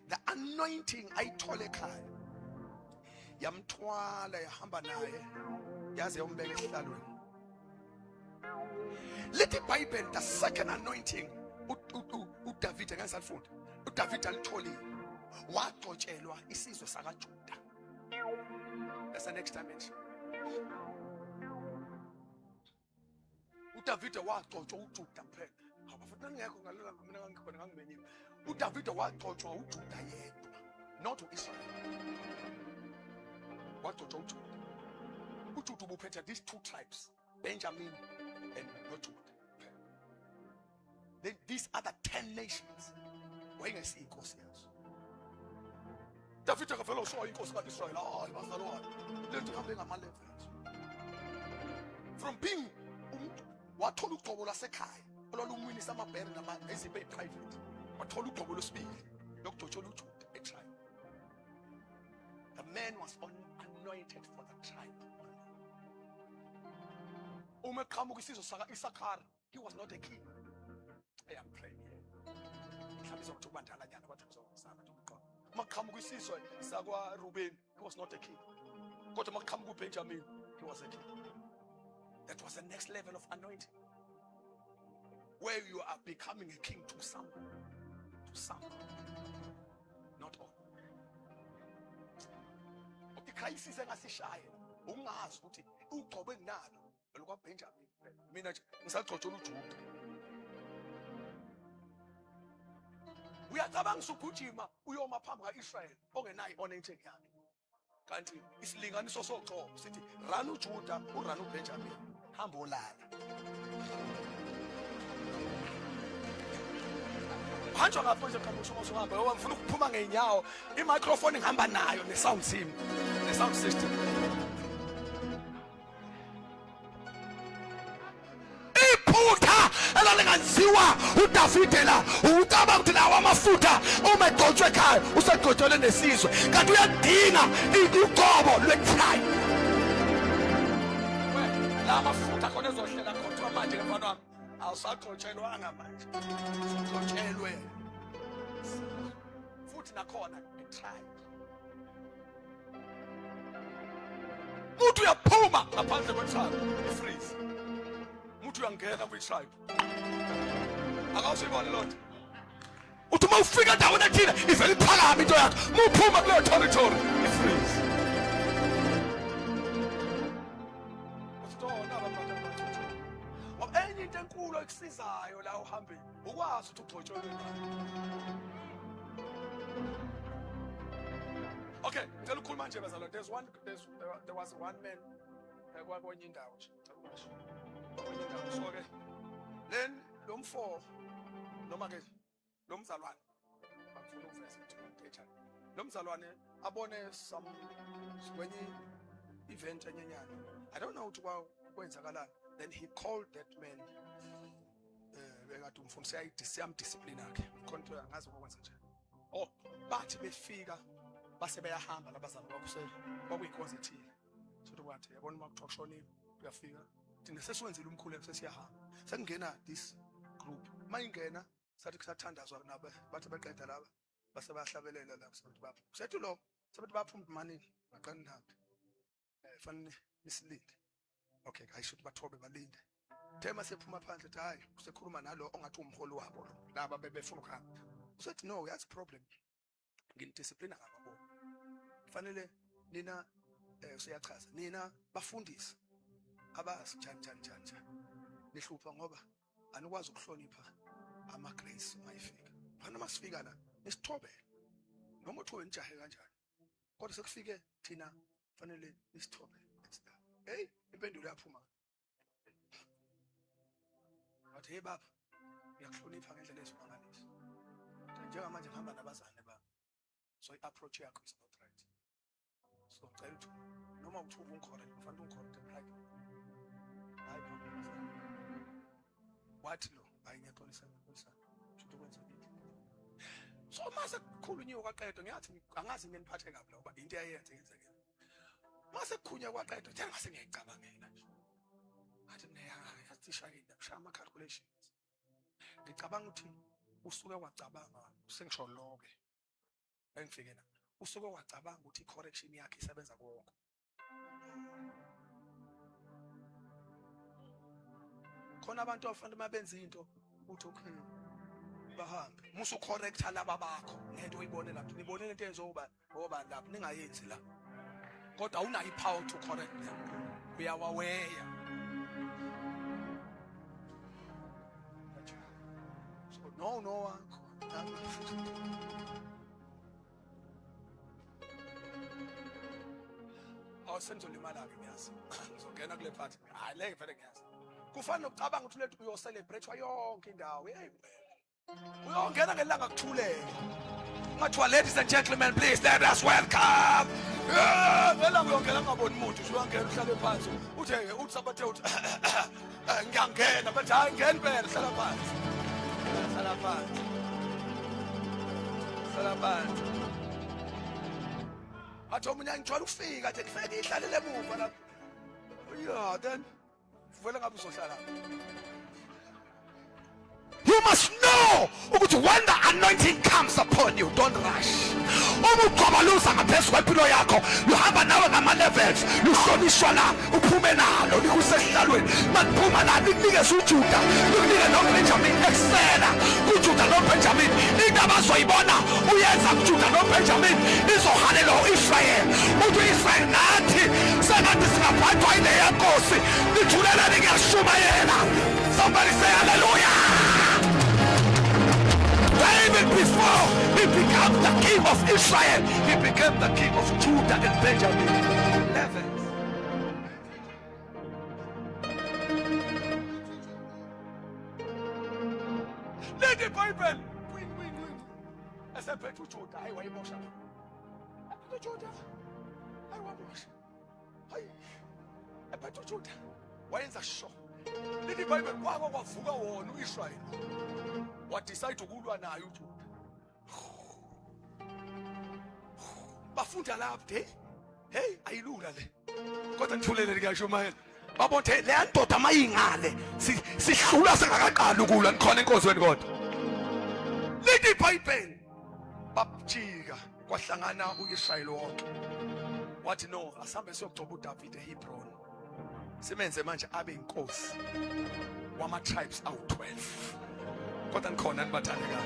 the anointing ayithole ekhaya yamthwala yahamba naye yaze yombeka esihlalweni lethi iBhayibheli the second anointing uDavide ngasafunda uDavide alitholile wagcotshelwa isizwe sakaJuda that's the next dimension uDavide wagcotshwa uJuda kuphela abafuthi ngekho ngalela mina ngangikhona ngangimenyiwe uDavide wagcotshwa uJuda yedwa not uIsrael wagcotshwa uJuda ubuphethe these two tribes Benjamin and not Judah then these other 10 nations wayengasi inkosi yazo Davide akavela usho inkosi kaIsrael hayi bazalwane lento ihambe ngama levels from being wathola ugcobo lasekhaya olwalumwinisa amabhere nama ezibe private wathola ugcobo losibili lokugcotshola uJuda etribe the man was anointed for the tribe uma qhamuka isizwe saka Isakhara he was not a king I am praying here mhlawumbe sokuthi ubandala nyana bathi uzosaba ukuthi Maqhamuka isizwe sakwa Reuben, he was not a king. Kodwa maqhamuka uBenjamin, he was a king. That was the next level of anointing, where you are becoming a king to some, not all. Crisis engasishaya ungazi ukuthi ugcobe nalo lokwa Benjamin. Mina nje ngisagcotshola uJuda. Uyacabanga ukujima uyoma phambi kaIsrael ongenayo onentheng yakhe. Kanti isilinganiso sogcobo sithi run uJuda urun uBenjamin. Hamba olala. Hanjwa ngapha nje qhamusha ngosihamba ngoba ngifuna ukuphuma ngeenyawo imicrophone ngihamba nayo nesound team nesound system. Iphutha elalingaziwa uDavide la ucabanga ukuthi lawa amafutha uma egcotshwe ekhaya usegcotshwe nesizwe kanti uyadinga igcobo lwekhaya. La mafutha khona ezohlela khona manje ngefana wami awusagcotshelwanga manje sogcotshelwe futhi nakhona etribe. Umuntu uyaphuma ngaphandle kwetribe ifreeze, umuntu uyangena kwitribe akawusibona lonto uthi uma ufika endaweni ethile ivele iphakama into yakho muphuma kuleyo territory ifreeze. Enye into enkulu ekusizayo la uhambeni ukwazi ukuthi ugcotshelwe ngani. Okay, ngicela ukukhuluma nje bazalwane. There was one man kwenye indawo nje. Kwenye indawo so ke then lo mfo noma ke lo mzalwane bafuna ukuveza ukuthi lo mzalwane abone kwenye event enyenyana. I don't know ukuthi kwenzakalani. Then he called that man. Bengathi umfundisi discipline yakhe. Konke angazi ukwenza nje. Oh, bathi befika base bayahamba labazali bakho kwakuyikhoze ethile. Sothi kwathi yabona uma kuxoshonile uyafika. Thina sesiwenzile umkhuleko sesiyahamba. Sekungena this group. Mayingena sathi kusathandazwa nabo bathi beqeda laba base bahlabelela lapho sothi bapha. Sethu lo sebethi baphuma umanini baqani nabo. Fanele nisilinde. Okay, I should bathobe balinde. Thema sephuma phandle ethi hayi usekhuluma nalo ongathi umholi wabo lo. Laba bebefuna ukuhamba. Usethi no, that's problem. Ngidiscipline ngababo. Kufanele nina usiyachaza. Nina bafundisi abazi njani. Nihlupha ngoba anikwazi ukuhlonipha ama grace mayifika. Phana masifika la nisithobele. Noma uthobe njahe kanjani. Kodwa sekufike thina kufanele nisithobele. Hey, impendulo yaphuma. Wathi hey baba, ngiyakuhlonipha ngendlela ezimangalisa. Njengamanje ngihamba nabazane bami. So i-approach yakho is not right. So ngicela ukuthi noma uthuka ungicorrect, kufanele ungicorrect right. Hayi problem. Wathi lo, hayi ngiyaxolisa. Shothi ukwenza into. So mase kukhulunyiwe kwaqedwe ngiyathi angazi ngeniphathe kabi la ngoba into eyayenze ngenzeke. Mase kukhunya kwaqedwe nje ngase ngiyicabangela nje. Athi yathi shaya ama calculations. Ngicabanga ukuthi usuke wacabanga sengisho lonke. Engifike la. Usuke wacabanga ukuthi correction yakhe isebenza konke. Khona abantu abafanele mabenze into uthi okay bahambe. Musu correcta laba bakho ngento uyibone lapho. Nibonene into enzoba ngoba lapho ningayenzi la. Kodwa awunayo ipower to correct them. Uyawaweya. So no. Awusenzolimala ke ngiyazi. Ngizongena kule party. Hayi leke vele ngiyazi. Kufanele ucabanga ukuthi lethu uyo celebrate yonke indawo. Hey. Uyongena ngelanga kuthuleka. Mathiwa ladies and gentlemen, please let us welcome. Vela uyongena ngaboni umuntu uyongena uhlale phansi. Uthi sabathe uthi ngiyangena bathi hayi ngena phela hlala phansi. Hlala phansi. Athi omunye ngijwayele ukufika nje ngifike ihlalele emuva lapho. Yeah, then vele ngabe uzohlala. You must know when the anointing comes upon you, don't rush. uma ugcoba luza ngaphezu kwempilo yakho luhamba nawe ngama-levels luhlonishwa la uphume nalo likusesihlalweni makuphuma la likunikeza uJuda likunike noBenjamin ekusela kuJuda noBenjamin into abazoyibona uyenza kuJuda noBenjamin izohalela u-Israyeli uthi u-Israyeli nathi sengathi singaphathwa ile yenkosi lithuleleni ngiyashumayela. Somebody say hallelujah. David, before he became the king of Israel, he became the king of Judah and Benjamin. 11. Lady Bible. Queen. Esephethe uJudah, hayi wayimosha. uJudah. Hayi wamosha. Hayi. Ephethe uJudah. Wayenza sure. Lady Bible kwako kwavuka wona uIsrael. Wadecide ukulwa naye uJudah. Bafunda lapha hey ayilula le. Kodwa ngithulele likashumayela. Babothe le ndoda mayingale sihlula singakaqali ukulwa nikhona enkozweni kodwa. Lady Bible babjika kwahlangana uIsrael wonke. Wathi no asambe siyogcoba uDavid eHebron. Simenze manje abe inkosi wama tribes awu-12. Kodwa nikhona nibathandekayo.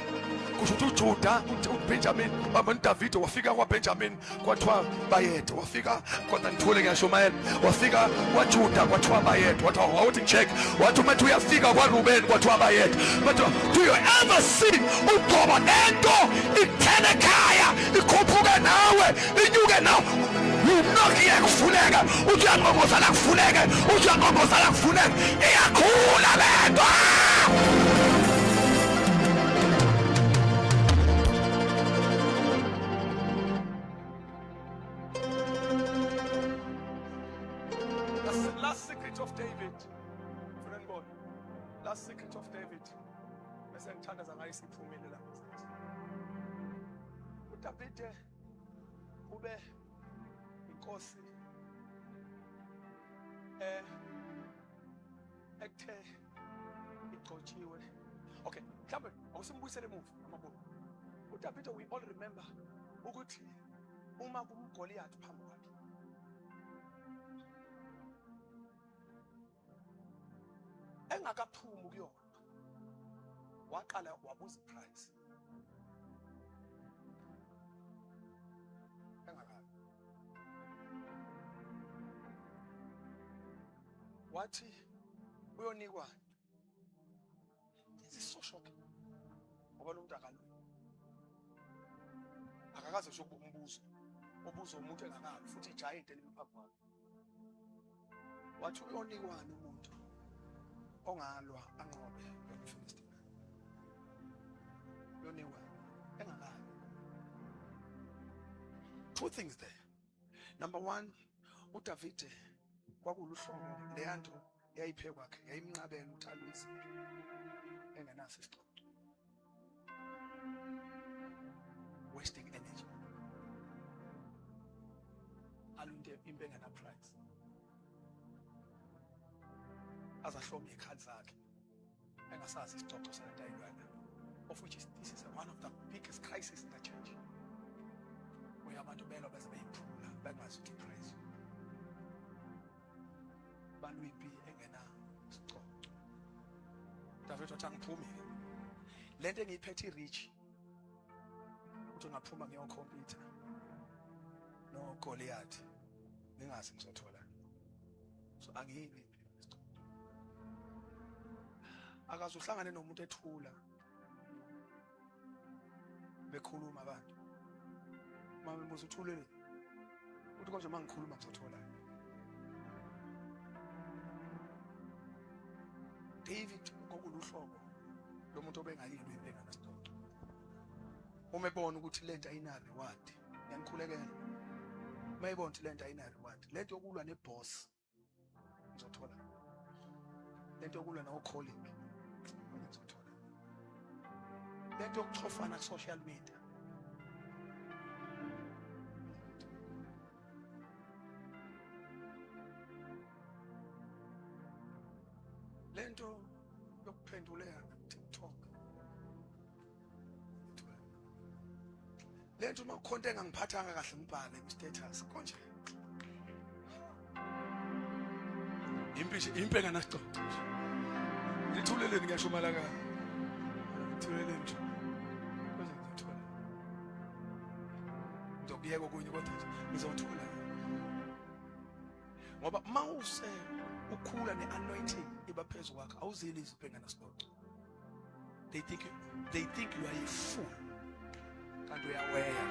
Kusho ukuthi uJuda uBenjamin uDavid wafika kwaBenjamin kwathiwa bayede wafika kodwa ngithule ngiyashumayela wafika kwaJuda kwathiwa bayede wathi awuthi check wathi uma uyafika kwaRuben kwathiwa bayede but do you ever see ugoba lento ikuthene ekhaya ikhuphuke nawe inyuke nawe unokiye kufuneka uthi uyaqonqoza la kufuneke uthi uyaqonqoza la kufuneke iyakhula lento. Last secret of David. Friend God. Last secret of David. Bese ngithandaza ngayo isiphumile la. uDavid ube inkosi ekuthe igcotshiwe. Okay, mhlawumbe awusimbuyisele emuva amabona. uDavid we all remember ukuthi uma kumGoliath phambi kwakhe engakaphumi kuyona waqala wabuza iprice engakabi wathi uyonikwa so shocking ngoba lo muntu akakaze usho umbuzo ubuzo umuntu engakabi futhi giant eliphambi kwakhe wathi uyonikwani umuntu ongalwa anqobe loMfilistia yoniwa engakabi. Two things there. Number one, uDavid kwakuluhlobo leyanto yayiphe kwakhe yayimnqabela uThalisa engenaso isixoxo, wasting energy, alunde impe engena price, azahlome ikhali zakhe engasazi isixoxo sanentayilwana, of which is this is one of the biggest crises in the church. Where abantu belo bese beyiphula bengazi ukuthi praise balwiphi engena isixoxo. David wathi angiphumi lento engiyiphethe rich uthi ngaphuma ngiyokhompyutha no Goliath ngingazi ngizothola, so angiyibi akaze uhlangane nomuntu ethula bekhuluma abantu mama mbuzo uthulele uthi konje mangikhuluma ngizothola. David ngokuluhlobo lo muntu obengayilwe impengana sixoxo, uma ebona ukuthi lento ayina reward yangikhulekela, uma ebona ukuthi lento ayina reward, lento yokulwa neboss ngizothola, lento yokulwa nawo calling ngizothola, lento yokuchofana social media lento yokuphenduleka TikTok, lento uma ukhonto engangiphathanga kahle ngibhale status konje impi enganasicoco ngithuleleni ngisho malaka ngithuleleni nje bese ngithola ngiyeka okunye kodwa ngizothola ngoba mawuse ukhula neanointing ibaphezu kwakho awuzili izipho enganasicoco they think you are a fool kanti uyawela.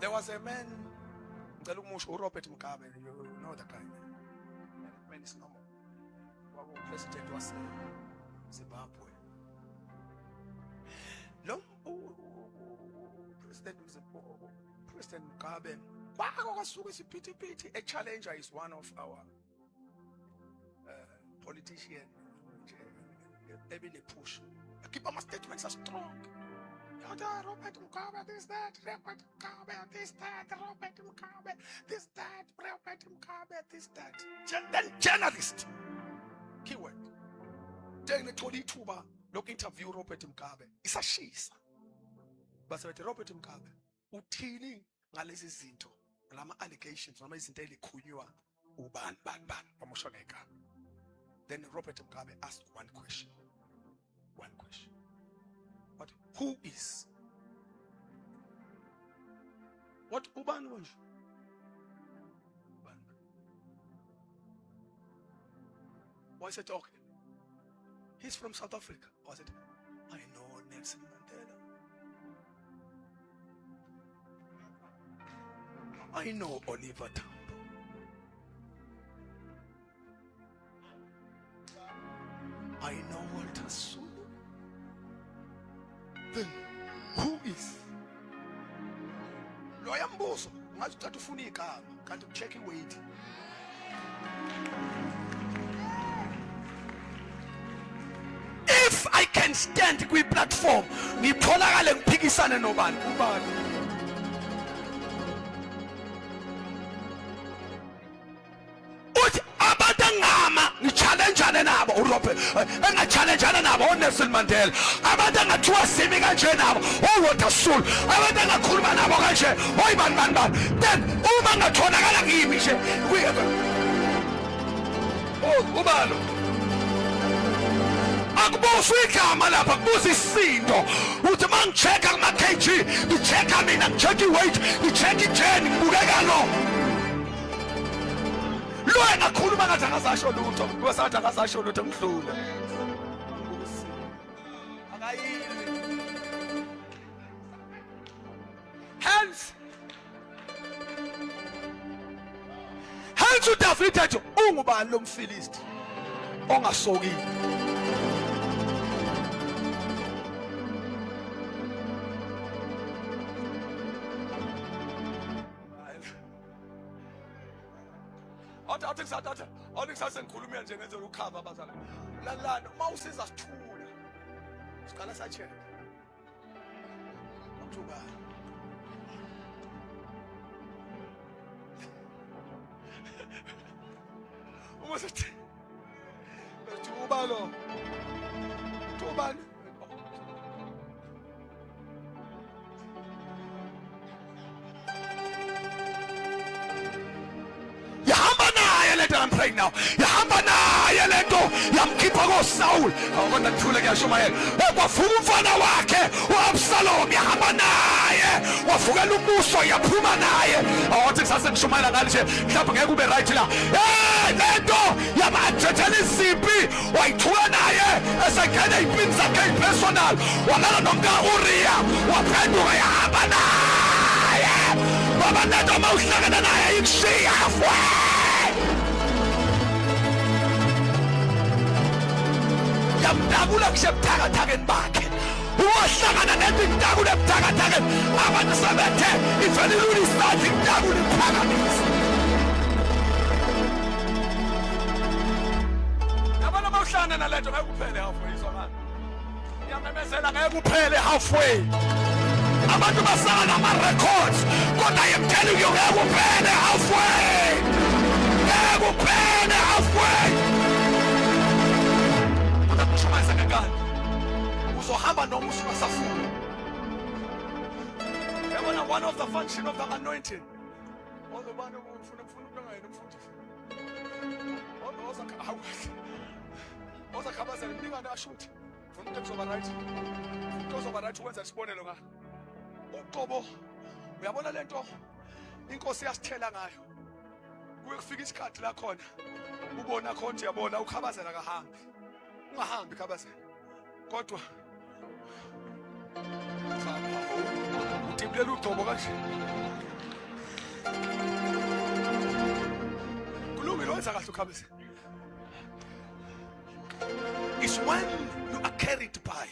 There was a man ngicela ukumusho uRobert Mugabe, you know the guy. Man is normal. President was Zimbabwe. Lo President Mugabe wakasuka isiphithiphithi. A challenger is one of our politicians. Maybe they push. Keep my statements are strong. Robert Mugabe, this, that, Robert Mugabe, this, that, Robert Mugabe, this, that, Robert Mugabe, this, that. Then journalist. Keyword. Then they told Tuba, look, interview Robert Mugabe. It's a she's. But Robert Mugabe, utini ngalezi zinto, lama allegations, lama izinto elikunywa uban. Then Robert Mugabe asked one question. One question. But who is? What Uban was? Why is it talking? He's from South Africa. Was it? I know Nelson Mandela. I know Oliver Tambo. I know Walter Sisulu. Then who is? Loya mbuzo ngathi uthatha ufuna igama kanti ucheck iweight. If I can stand kwi platform ngitholakale ngiphikisane nobani ubani. Uthi abantu ngama ngichallenge nabo uRobert engachallenge nabo uNelson Mandela abantu angathiwa simi kanje nabo oWalter Sisulu abantu angakhuluma nabo kanje oyibani then uma ngatholakala kimi nje ubalo akubuza igama lapha kubuza isindo uthi mangichecka kuma kg ngichecka mina ngichecka iweight ngichecka ijeni ngibukeka lo lo engakhuluma ngathi akasasho lutho kwasathi akasasho lutho ngidlule akayile hands uDavid ethi ungubani lo mfilisti ongasokile athi ngisasengikhulumela nje ngenzela ukhava abazali lalana mawusiza sithula sikhala sacheka ukuba umusethi ubalo ubani I'm praying now. Yahamba naye lento yamkhipha koSaul. Awukonda kuthule kuyashumayela. Kwavuka umfana wakhe uAbsalom yahamba naye. Wavukela umbuso yaphuma naye. Awuthi kusase ngishumayela ngale nje mhlawumbe ngeke ube right la. Lento yamathethela izimpi wayithula naye esegena impini zakhe personal. Walala nomka Uriya waphenduka yahamba naye. Baba lento mawuhlangana naye ikushiya halfway. Yamdabula kusebuthakathakeni bakhe uwahlangana nento indabula ebuthakathakeni abantu sebethe ifanele ulisandla indabula iphakamisa yabona mawuhlangana nalento ngeke kuphele halfway izwakala ngiyamemezela ngeke kuphele halfway abantu basala nama-records kodwa I am telling you ngeke kuphele halfway ngeke kuphele halfway uzohamba noma usungasafuni. Yabona one of the function of the anointing. Ozobana ufuna into ngayena umfundisi. Ozakhabazela mningane ashuthi. Ufuna into kuzoba right. Into kuzoba right ukwenza isibonelo ngayo. Uqobo uyabona lento inkosi yasithela ngayo. Kuye kufika isikhathi la khona. Ubona khona uyabona ukhabazela kahambi. Ungahambi khabazela. Kodwa utiblela uqobo kanje. Kulungile wenza kahle ukhabazela. It's when you are carried by.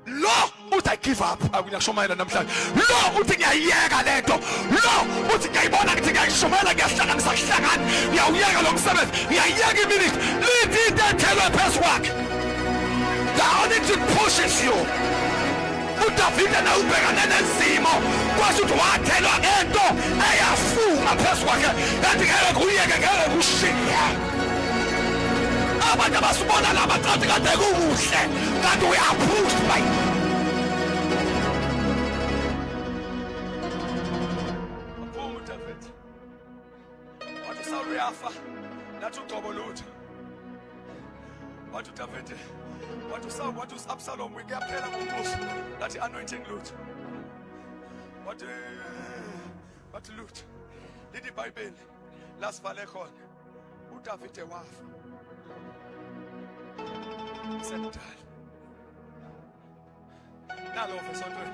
Lo uthi I give up akunyashomayela namhlanje. Lo uthi ngiyayeka lento. Lo uthi ngiyayibona ukuthi ngiyayishomayela ngiyahlanganisa kuhlangana. Ngiyawuyeka lo msebenzi. Ngiyayeka iminute. Lithi intethelo phezu kwakhe. The anointing pushes you. uDavide na ubhekane nezimo kwasho ukuthi wathelwa ngento eyafunga phezu kwakhe kanti ngeke kuyeke ngeke kushiya. Abantu abasibona laba kanti kade kuhle kanti uyaphush by Aphuma uDavide wathi Saul uyafa nathi uqobo lutho wathi uDavide wathi uSaul wathi uAbsalom kuyaphela ngombuso nathi anointing lutho wathi lutho lithi iBhayibheli lasivale khona uDavide wafa semdala nalo mfowethu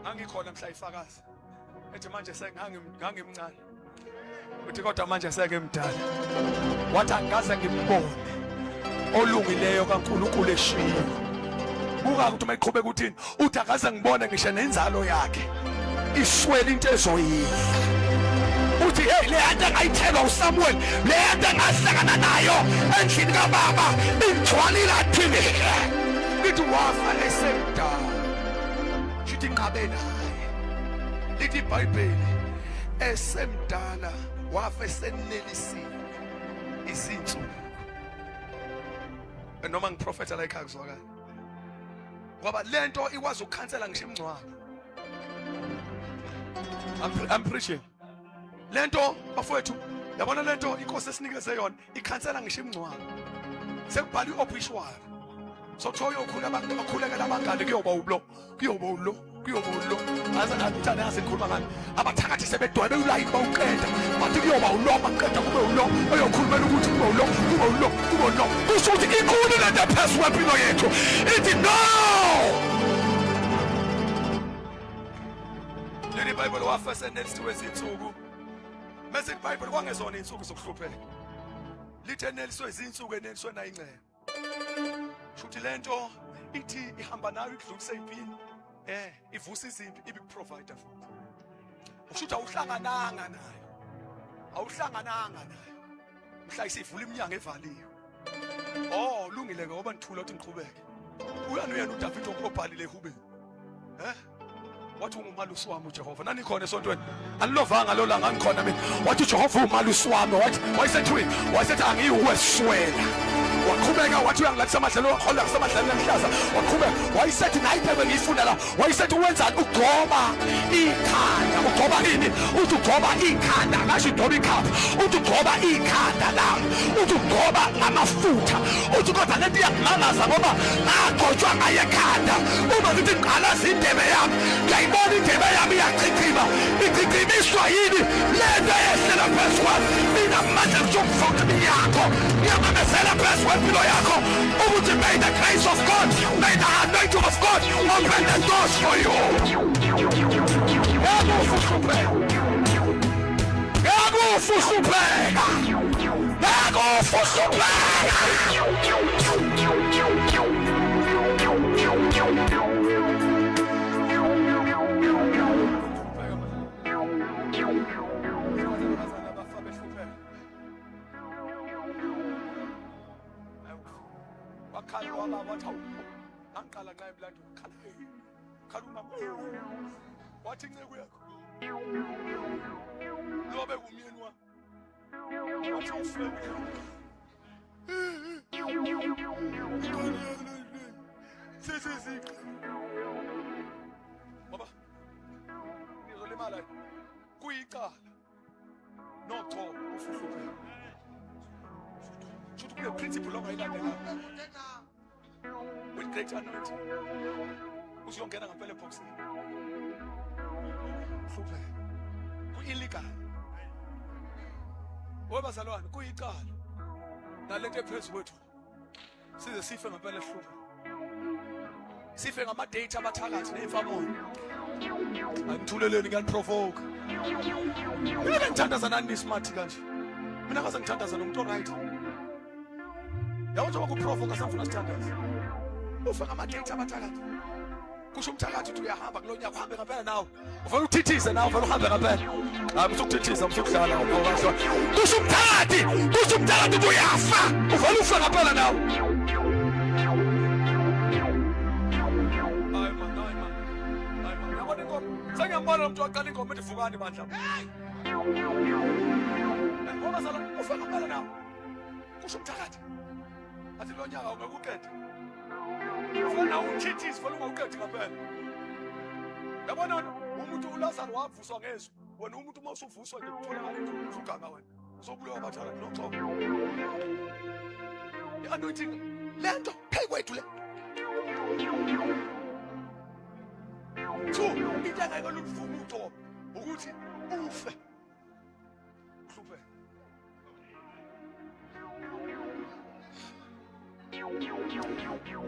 angikhona mhla ifakazi ethi manje ngangimncane uthi kodwa manje seke emdala wathi angaze ngimbone olungileyo kaNkulunkulu eshiyo buka ukuthi mayiqhubeka uthini uthi akaze ngibone ngisho nenzalo yakhe iswele into ezoyidla uthi hey le nto engayithelwa uSamuel le nto engahlangana nayo endlini kaBaba ingithwalile athini lithi wafa esemdala shithi inqabe naye lithi iBhayibheli esemdala wafa esenelisiwe izinsuku noma ngiprofeta la ekhaya kuzwakala ngoba lento ikwazi ukukhansela ngisho imncwabo. I'm preaching lento bafowethu yabona lento inkosi esinikeze yona ikhansela ngisho imncwabo sekubhala iobituary so kuthiwa uyokhulekela abangane kuyoba ulo azakuthanda ngasengikhuluma ngani abathakathi sebedwabe ulayini bawuqeda bathi kuyoba ulo baqeda kube ulo oyokhulumela ukuthi kube ulo kusho ukuthi inkulu lento phezu kwempilo yethu ithi no leli iBhayibheli wafa esenelisiwe izinsuku bese iBhayibheli kwangezona izinsuku zokuhlupheka lithi eneliswe izinsuku eneliswe na ingcebo shuthi lento ithi ihamba nayo idlulise impini ivusa izimpi ibe provider futhi ushuthi awuhlangananga nayo mhla isivula iminyango evaliwe lungile ngoba ngithula ukuthi ngiqhubeke uyani uyena uDavide obhalile ehubeni wathi ungumalusi wami uJehova nani khona esontweni anilovanga lo la ngangikhona mina wathi uJehova umalusi wami wayesethi angiyiweswela waqhubeka wathi uyangilathisa amadlelo wakhola ngasemadlelo amhlaza waqhubeka wayesethi nayiphebe ngiyifunda la wayesethi wenzani ugcoba ikhanda ugcoba ini uthi ugcoba ikhanda ngasho ugcoba ikhapha uthi ugcoba ikhanda lami uthi ugcoba ngamafutha uthi kodwa lento iyangimangaza ngoba ngagcotshwa ngaye ekhanda uma ngithi ngiqalaza indebe yami ngiyayibona indebe yami iyachichima ichichimiswa yini lento eyehlela phezu kwami mina manje ngizokufaka yakho ngiyamamezela phezu kwempilo yakho ukuthi may the grace of God may the anointing of God open the doors for you. Angqala nqa emlando khaluma wathi inceke yakho lobe kumyeni wami wathi ufike Baba. Ngizolimala. Kuyicala. No cha ufuhluphe. Should be a principle ongayilandela. With great anointing. Usiyongena ngempela boxing. Uhluphe. Ku-illegal. Webazalwane kuyicala. Nalento ephezu kwethu. Size sife ngempela ehluphe. Sife ngama-date abathakathi ney'mfamoyo. Angithuleleni ngiyaniprovoke. Mina ngithandaza nani nismart kanje. Mina ngaze ngithandaza nomuntu right. Yawuthi wakuprovoke asafuna sithandaza. Ufe ngama-date abathakathi. Kusho umthakathi uthi uyahamba kulo nyaka uhambe ngempela nawe. Uvela uthithize nawe uvela uhambe ngempela. Hayi musukuthithiza musukudlala ngoba kusho umthakathi uthi uyafa. Uvela ufe ngempela nawe. Sengiyambona umuntu waqala ingoma ethi vukani bandla. Ngoba sala ufika phela nawo. Kusho umthakathi. Athi lo nyaka ungekuqeda. Ufuna uthithisi ufuna ungawuqedi ngempela. Yabona umuntu uLazarus wavuswa ngezwi. Wena umuntu uma usuvuswa nje uthola ngalento uganga wena. Usobulewa bathakathi noxolo. I-anointing lento phay kwethu le. So, into engayikoluvuka uToba ukuthi ufe. Uhluphe.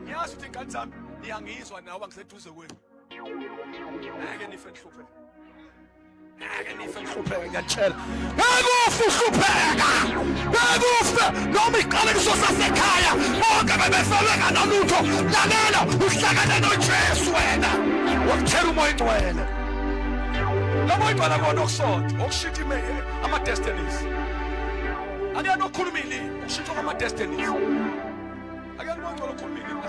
Ngiyazi ukuthi ingane zami iyangizwa nawe ngiseduze kwenu. Ngeke nife nhlupheke. Ngeke nife nhlupheke ngiyatshela. Ngeke uhlupheka. Ngeke ufe noma iqale kusosasekhaya. Bonke bebefeleka nalutho. Lalela uhlangana noJesu wena. Wakutshela umoya ingcwele. Lo moya ingcwele kona okusonto, okushitha imeye ama-destinies. Ake nokhuluma ilimi, ukushitha kwama-destinies. Ake umoya ingcwele okhuluma ilimi.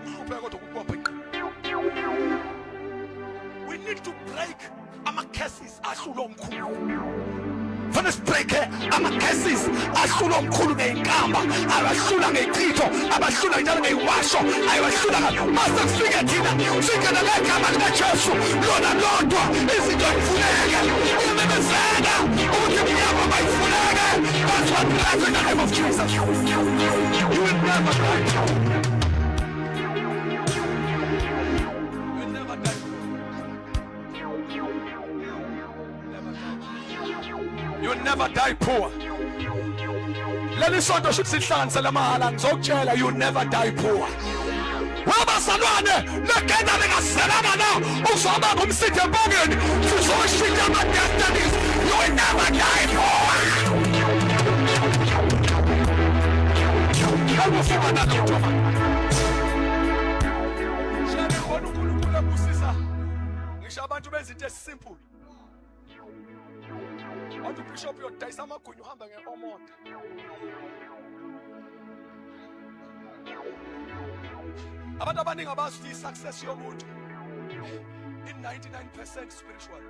Uhluphe kodwa ukubopha iqiniso. We need to break ama-curses ahlula omkhulu. Fanele sibreak ama-curses ahlula omkhulu ngey'nkamba, abahlula ngey'chitho, abahlula njalo ngey'washo, abahlula mase kufike thina singena ngegama likaJesu lona lodwa izinto y'funeke imemezeka ukuthi inyama mayifuneke. That's what we have in the name of Jesus. You will never die. You will never die poor. Leli sonto should sihlanganise lamahala ngizokutshela you will never die poor. Wabazalwane legenda lingaselana na uzoba ngumsithe empongeni sizoshintsha ama-destinies. You will never die poor. Ngakufana lutho shane khona uNkulunkulu ebusisa ngisho abantu bezinto esimple. Wathi ubishop uyodayisa amagunya uhamba nge-Omonda. Abantu abaningi abazi i-success yomuntu in 99% spiritual.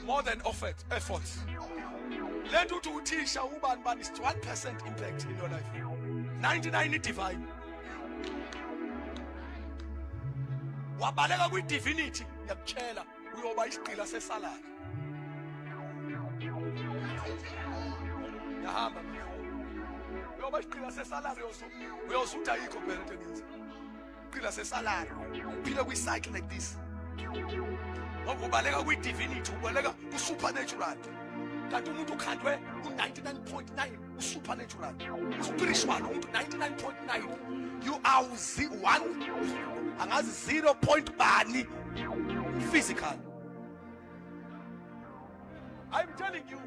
More than effort. Lento uthi uthisha ubani bani is 1% impact in your life. 99 divine. Wabaleka kwi-divinity yakutshela uyoba isigqila sesalary. Yahamba uyoba isigqila sesalary uyosutha yikho phela into engenza. Isigqila sesalary uphila kwi-cycle like this. Ngokubaleka kwi-divinity ubaleka ku-supernatural. Kanti umuntu ukhandwe u-99.9 u-supernatural. U-spiritual umuntu 99.9. You are 1 angazi 0 point bani physical. I'm telling you,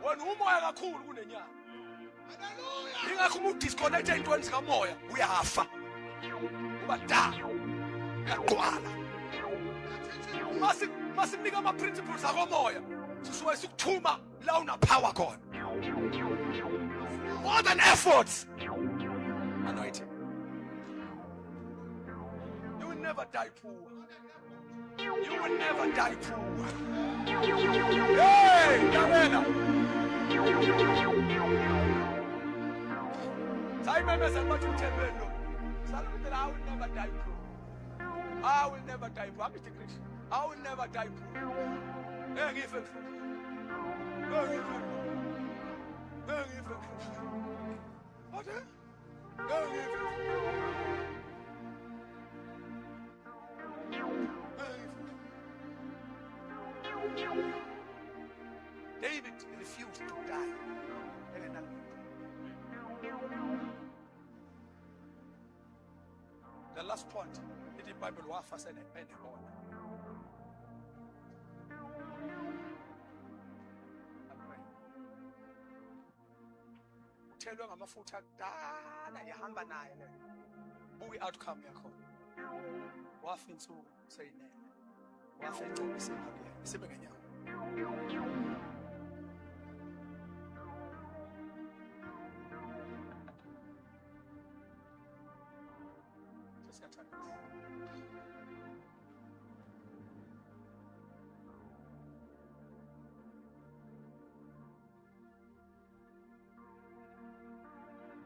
when umoya kakhulu kunenyama. Hallelujah. Ingakho umuntu disconnect entweni zikamoya uyafa. Uba da. Yaqwala. Masinika ama principles akomoya. Sisuke sikuthuma la una power khona. More than efforts. Anointing. You will never die poor. You will never die poor. Hey, Damena. Simon has a much to tell me. I will never die poor. I will never die poor. I'm Mr. Christian. I will never die poor. Hey, give it. Hey, give it. Hey, give it. What? Hey, give it. David refused to die. The last point in the Bible was first and on. Tell you ngamafutha kudala yahamba naye le. Buyi outcome yakho. Wafa insuku seyinene. Wafa ingcobo isemali isibe ngenyawo.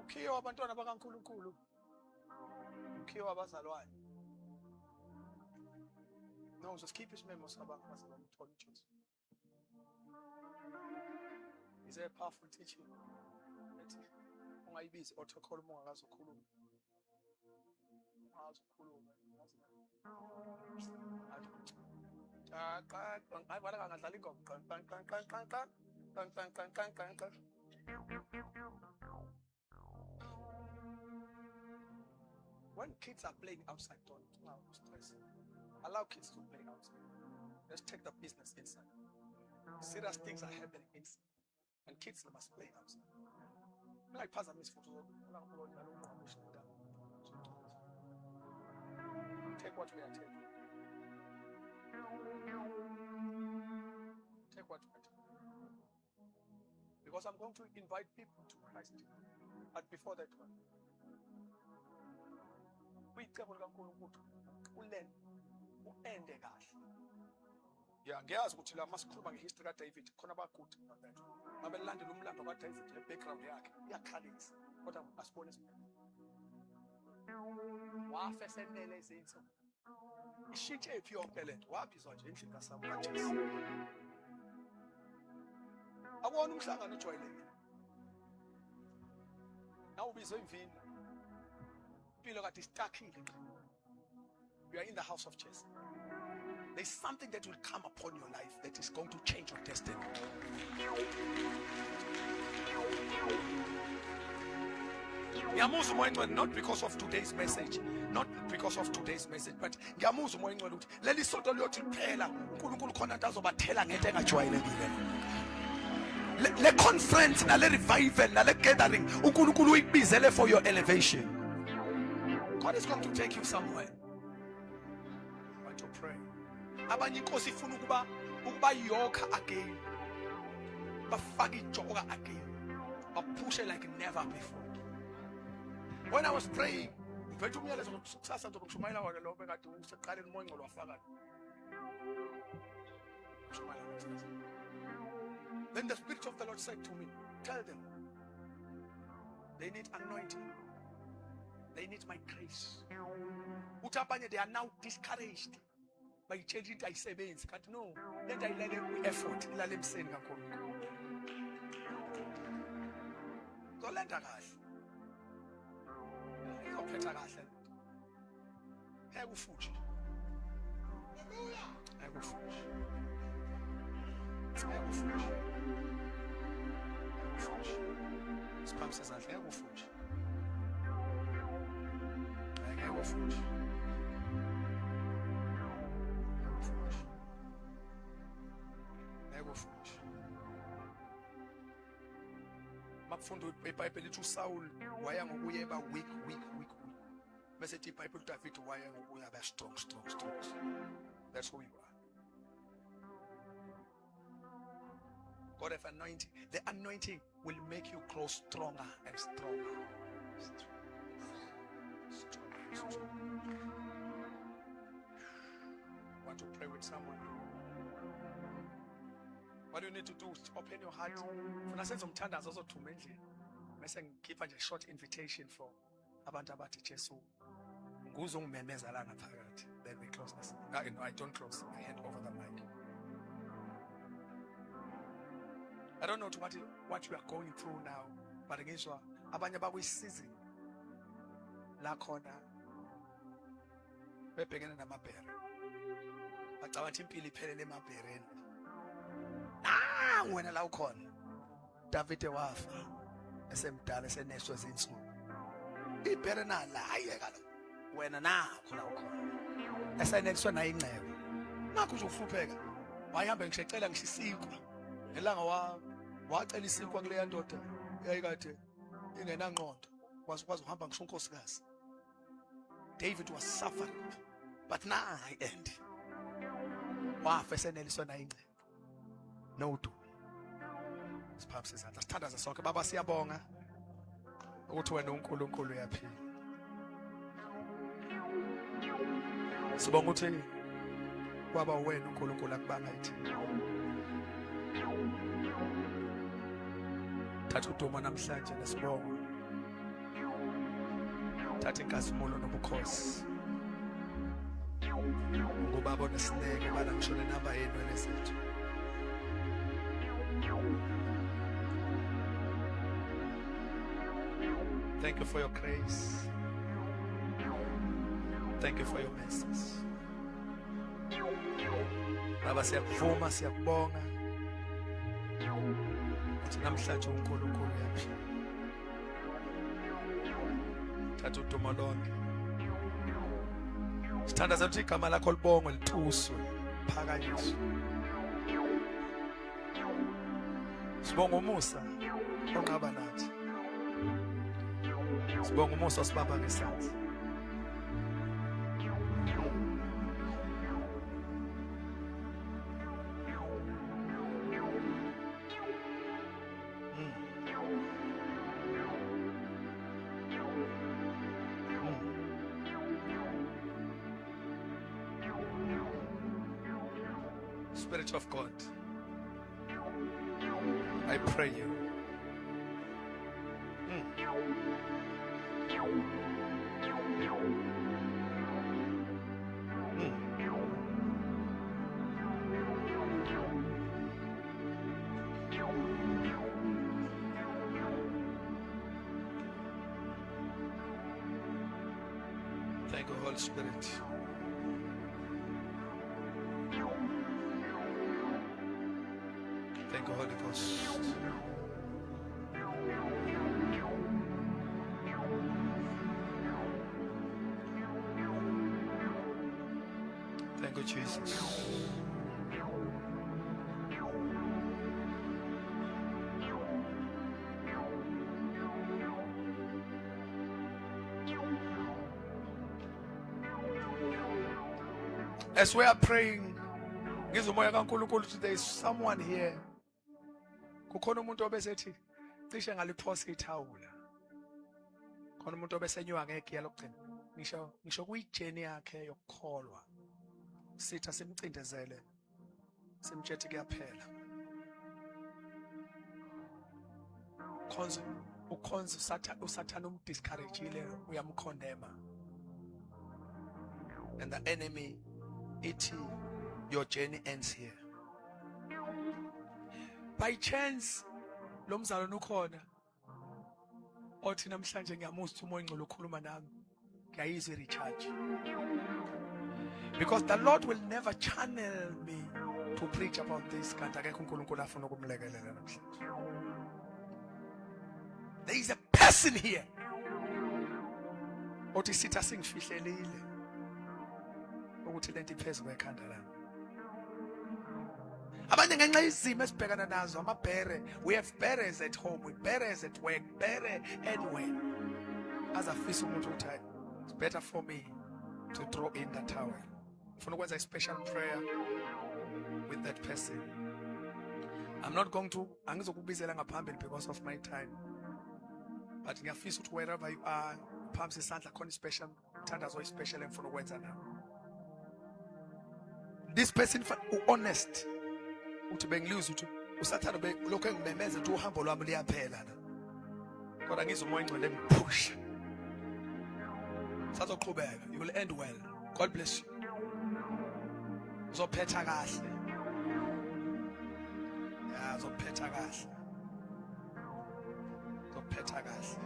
Ukhiwa abantwana bakaNkulunkulu. Ukhiwa abazalwane. No, just keep his memos about church. Is there a powerful teaching? Ungayibizi othokholo ungakazokhuluma. Ungazokhuluma. Ayibala kangadlala ingoma. When kids are playing outside, don't stress. Allow kids to play outside. Let's take the business inside. Serious things are happening inside. And kids must play outside. Like Pastor Miss Photo. Take what we are taking. Take what we are taking. Because I'm going to invite people to Christ. But before that one, uende kahle. Yeah, ngiyazi ukuthi la masikhuluma ngehistory kaDavid khona bakude ngabantu. Babelandela umlando kaDavid le background yakhe iyakhalisa. Kodwa asibone isiphetho. Wafa esenele izinto. Ishintshe ephi yonke lento? Wabizwa nje endlini kaSaul kaJesu. Awona umhlangano ojwayelekile. Nawubizwe imvini. Impilo kade istakile. You are in the house of Jesse. There's something that will come upon your life that is going to change your destiny. Not because of today's message, but ngiyamuzwa umoya engcwele ukuthi leli sonto liyothi liphela uNkulunkulu khona into azobathela ngento engajwayelekile. Le conference nale revival nale gathering uNkulunkulu uyibizele for your elevation. God is going to take you somewhere. To pray. Abanye inkosi ifuna ukuba yokha again. Bafaka ijoka again. Push it like never before. When I was praying, mfethu umyalezo kusasa ngizokushumayela wona lo bekade useqaleni umoya engcolo wafaka. Then the Spirit of the Lord said to me, tell them they need anointing. They need my grace. Utabanye, they are now discouraged by changing their savings. But no, let I let them effort. Let them send a call. So let her guys. Ego fuji. Ego fuji. Ego fuji. Ego fuji. Spam says that ego fuji. Ego fuji. Ego fuji. Mafunda iBhayibheli lithi uSaul waya ngokuyeba weak. Bese ithi iBhayibheli uDavid waya ngokuyaba strong. That's who you are. God have anointing. The anointing will make you grow stronger and stronger. Want to pray What do you need to do? Open your heart. Funa senze umthandazo ozothuma endlini. Bese ngikhipha nje short invitation for abantu abathi Jesu nguzo ngimemeza la ngaphakathi. Then we close this. No, I don't close. I hand over the mic. I don't know what you are going through now, but ngizwa abanye bakwisizini la khona bebhekene namabhere. Bacabanga ukuthi impilo iphelele emabhereni. Wena la ukhona. Davide wafa esemdala eseneswe izinsuku. Ibhere nala ayeka lo. Wena nakho la ukhona. Eseneliswa nayo ingcebo. Nakho nje ufupeka. Wayihamba ngishecela ngishisikwa. Ngelanga wacela isikwa kuleya ndoda eyayikade ingenanqondo. Kwazi uhamba ngisho unkosikazi. David was suffering, but now I end. Wafa eseneliswa nayo ingcebo. No do. Siphambe sizatha sithandaza sonke baba siyabonga ukuthi wena uNkulunkulu uyaphila. Sibonga ukuthi kwaba wena uNkulunkulu akubanga yithi. Thatha udumo namhlanje nesibongo. Thatha inkazimulo nobukhosi. Ngubaba onesineke bala ngishone namba yenu lesethu. Thank you for your grace. Thank you for your mercies. Baba siyakuvuma siyakubonga. Ukuthi namhlanje uNkulunkulu uyaphila. Thatha udumo lonke. Sithandaza ukuthi igama lakho libongwe lituswe phakanyiswe. Sibonga umusa onqaba nathi. Sibonga umusa osibamba ngesandla. Spirit of God, I pray you. Thank you, Holy Spirit. Thank you, Holy Ghost. Thank you, Jesus. As we are praying, there is someone here. Kukhona umuntu obesethi cishe ngaliphosa ithawula. Khona umuntu obesenywa ngegiya lokugcina. Ngisho kuyijeni yakhe yokukholwa. Sitha simcindezele. Simtshethi kuyaphela. Ukhonza usathana umdiscourageile uyamkondema. And the enemy, your journey ends here. By chance, lo mzalwane ukhona othi namhlanje ngiyamuzwa umoya ingcolo ukhuluma nami. Ngiyayizwa i-recharge. Because the Lord will never channel me to preach about this kanti akekho uNkulunkulu afuna ukumlekelela namhlanje. There is a person here othi sitha singifihlelile ukuthi lento iphezulu ekhanda lami. Abanye ngenxa izimo esibhekana nazo amabhere. We have bearers at home, we bearers at work, bearer anywhere. As afisa umuntu uthi it's better for me to throw in the towel. Ufuna ukwenza a special prayer with that person. I'm not going to angizokubizela ngaphambili because of my time. But ngiyafisa ukuthi wherever you are, phambi isandla khona special thandazo special engifuna ukwenza nawe. This person honest uthi bengiliza uthi usathana lokho engimemeza ukuthi uhambo lwami liyaphela la kodwa ngizwe umoya engcwele engiphusha sazoqhubeka you will end well God bless you uzophetha kahle ya uzophetha kahle uzophetha kahle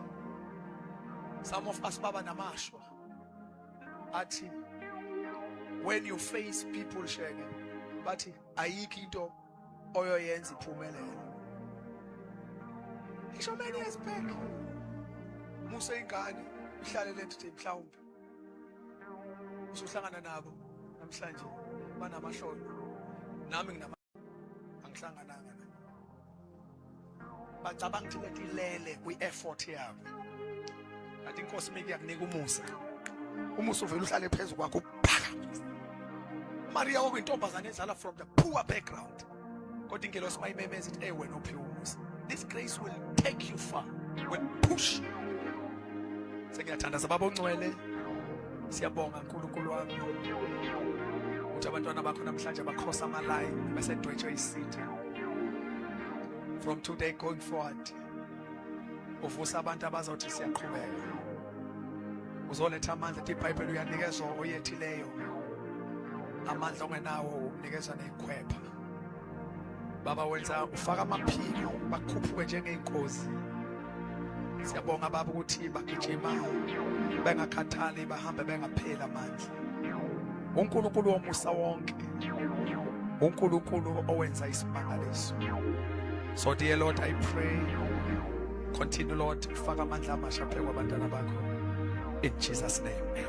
some of us baba namashwa athi when you face people sheke bathi ayikho into oyoyenza iphumelele isho many years back musa ingane ihlale le nto mhlawumbe usuhlangana nabo namhlanje banamahlolo nami angihlangananga nabo bacabanga ukuthi lento ilele kwi-effort yabo kanti inkosi mike yakunika umusa uvela uhlale phezulu kwakho Maria okuyintombazane ezala from the poor background kodwa ingelosi mayimemeza ithi wena ophiwe umusa this grace will take you far will push sengiyathandaza baba ongcwele siyabonga uNkulunkulu wami ukuthi abantwana bakho namhlanje bakhosa ama-line basedwetshwe isitha from today going forward uvusa abantu abazothi siyaqhubeka uzoletha amandla ethi iBhayibheli uyanikezwa oyethileyo amandla ongenawo unikezwa nezikhwepha baba wenza ufaka amaphiko bakhuphuke njengeinkozi siyabonga baba ukuthi bagijima bengakhathali bahambe bengaphela amandla uNkulunkulu womusa wonke uNkulunkulu owenza isimangaliso so dear Lord I pray continue Lord ufaka amandla amasha phezu kwabantwana bakho in Jesus name amen.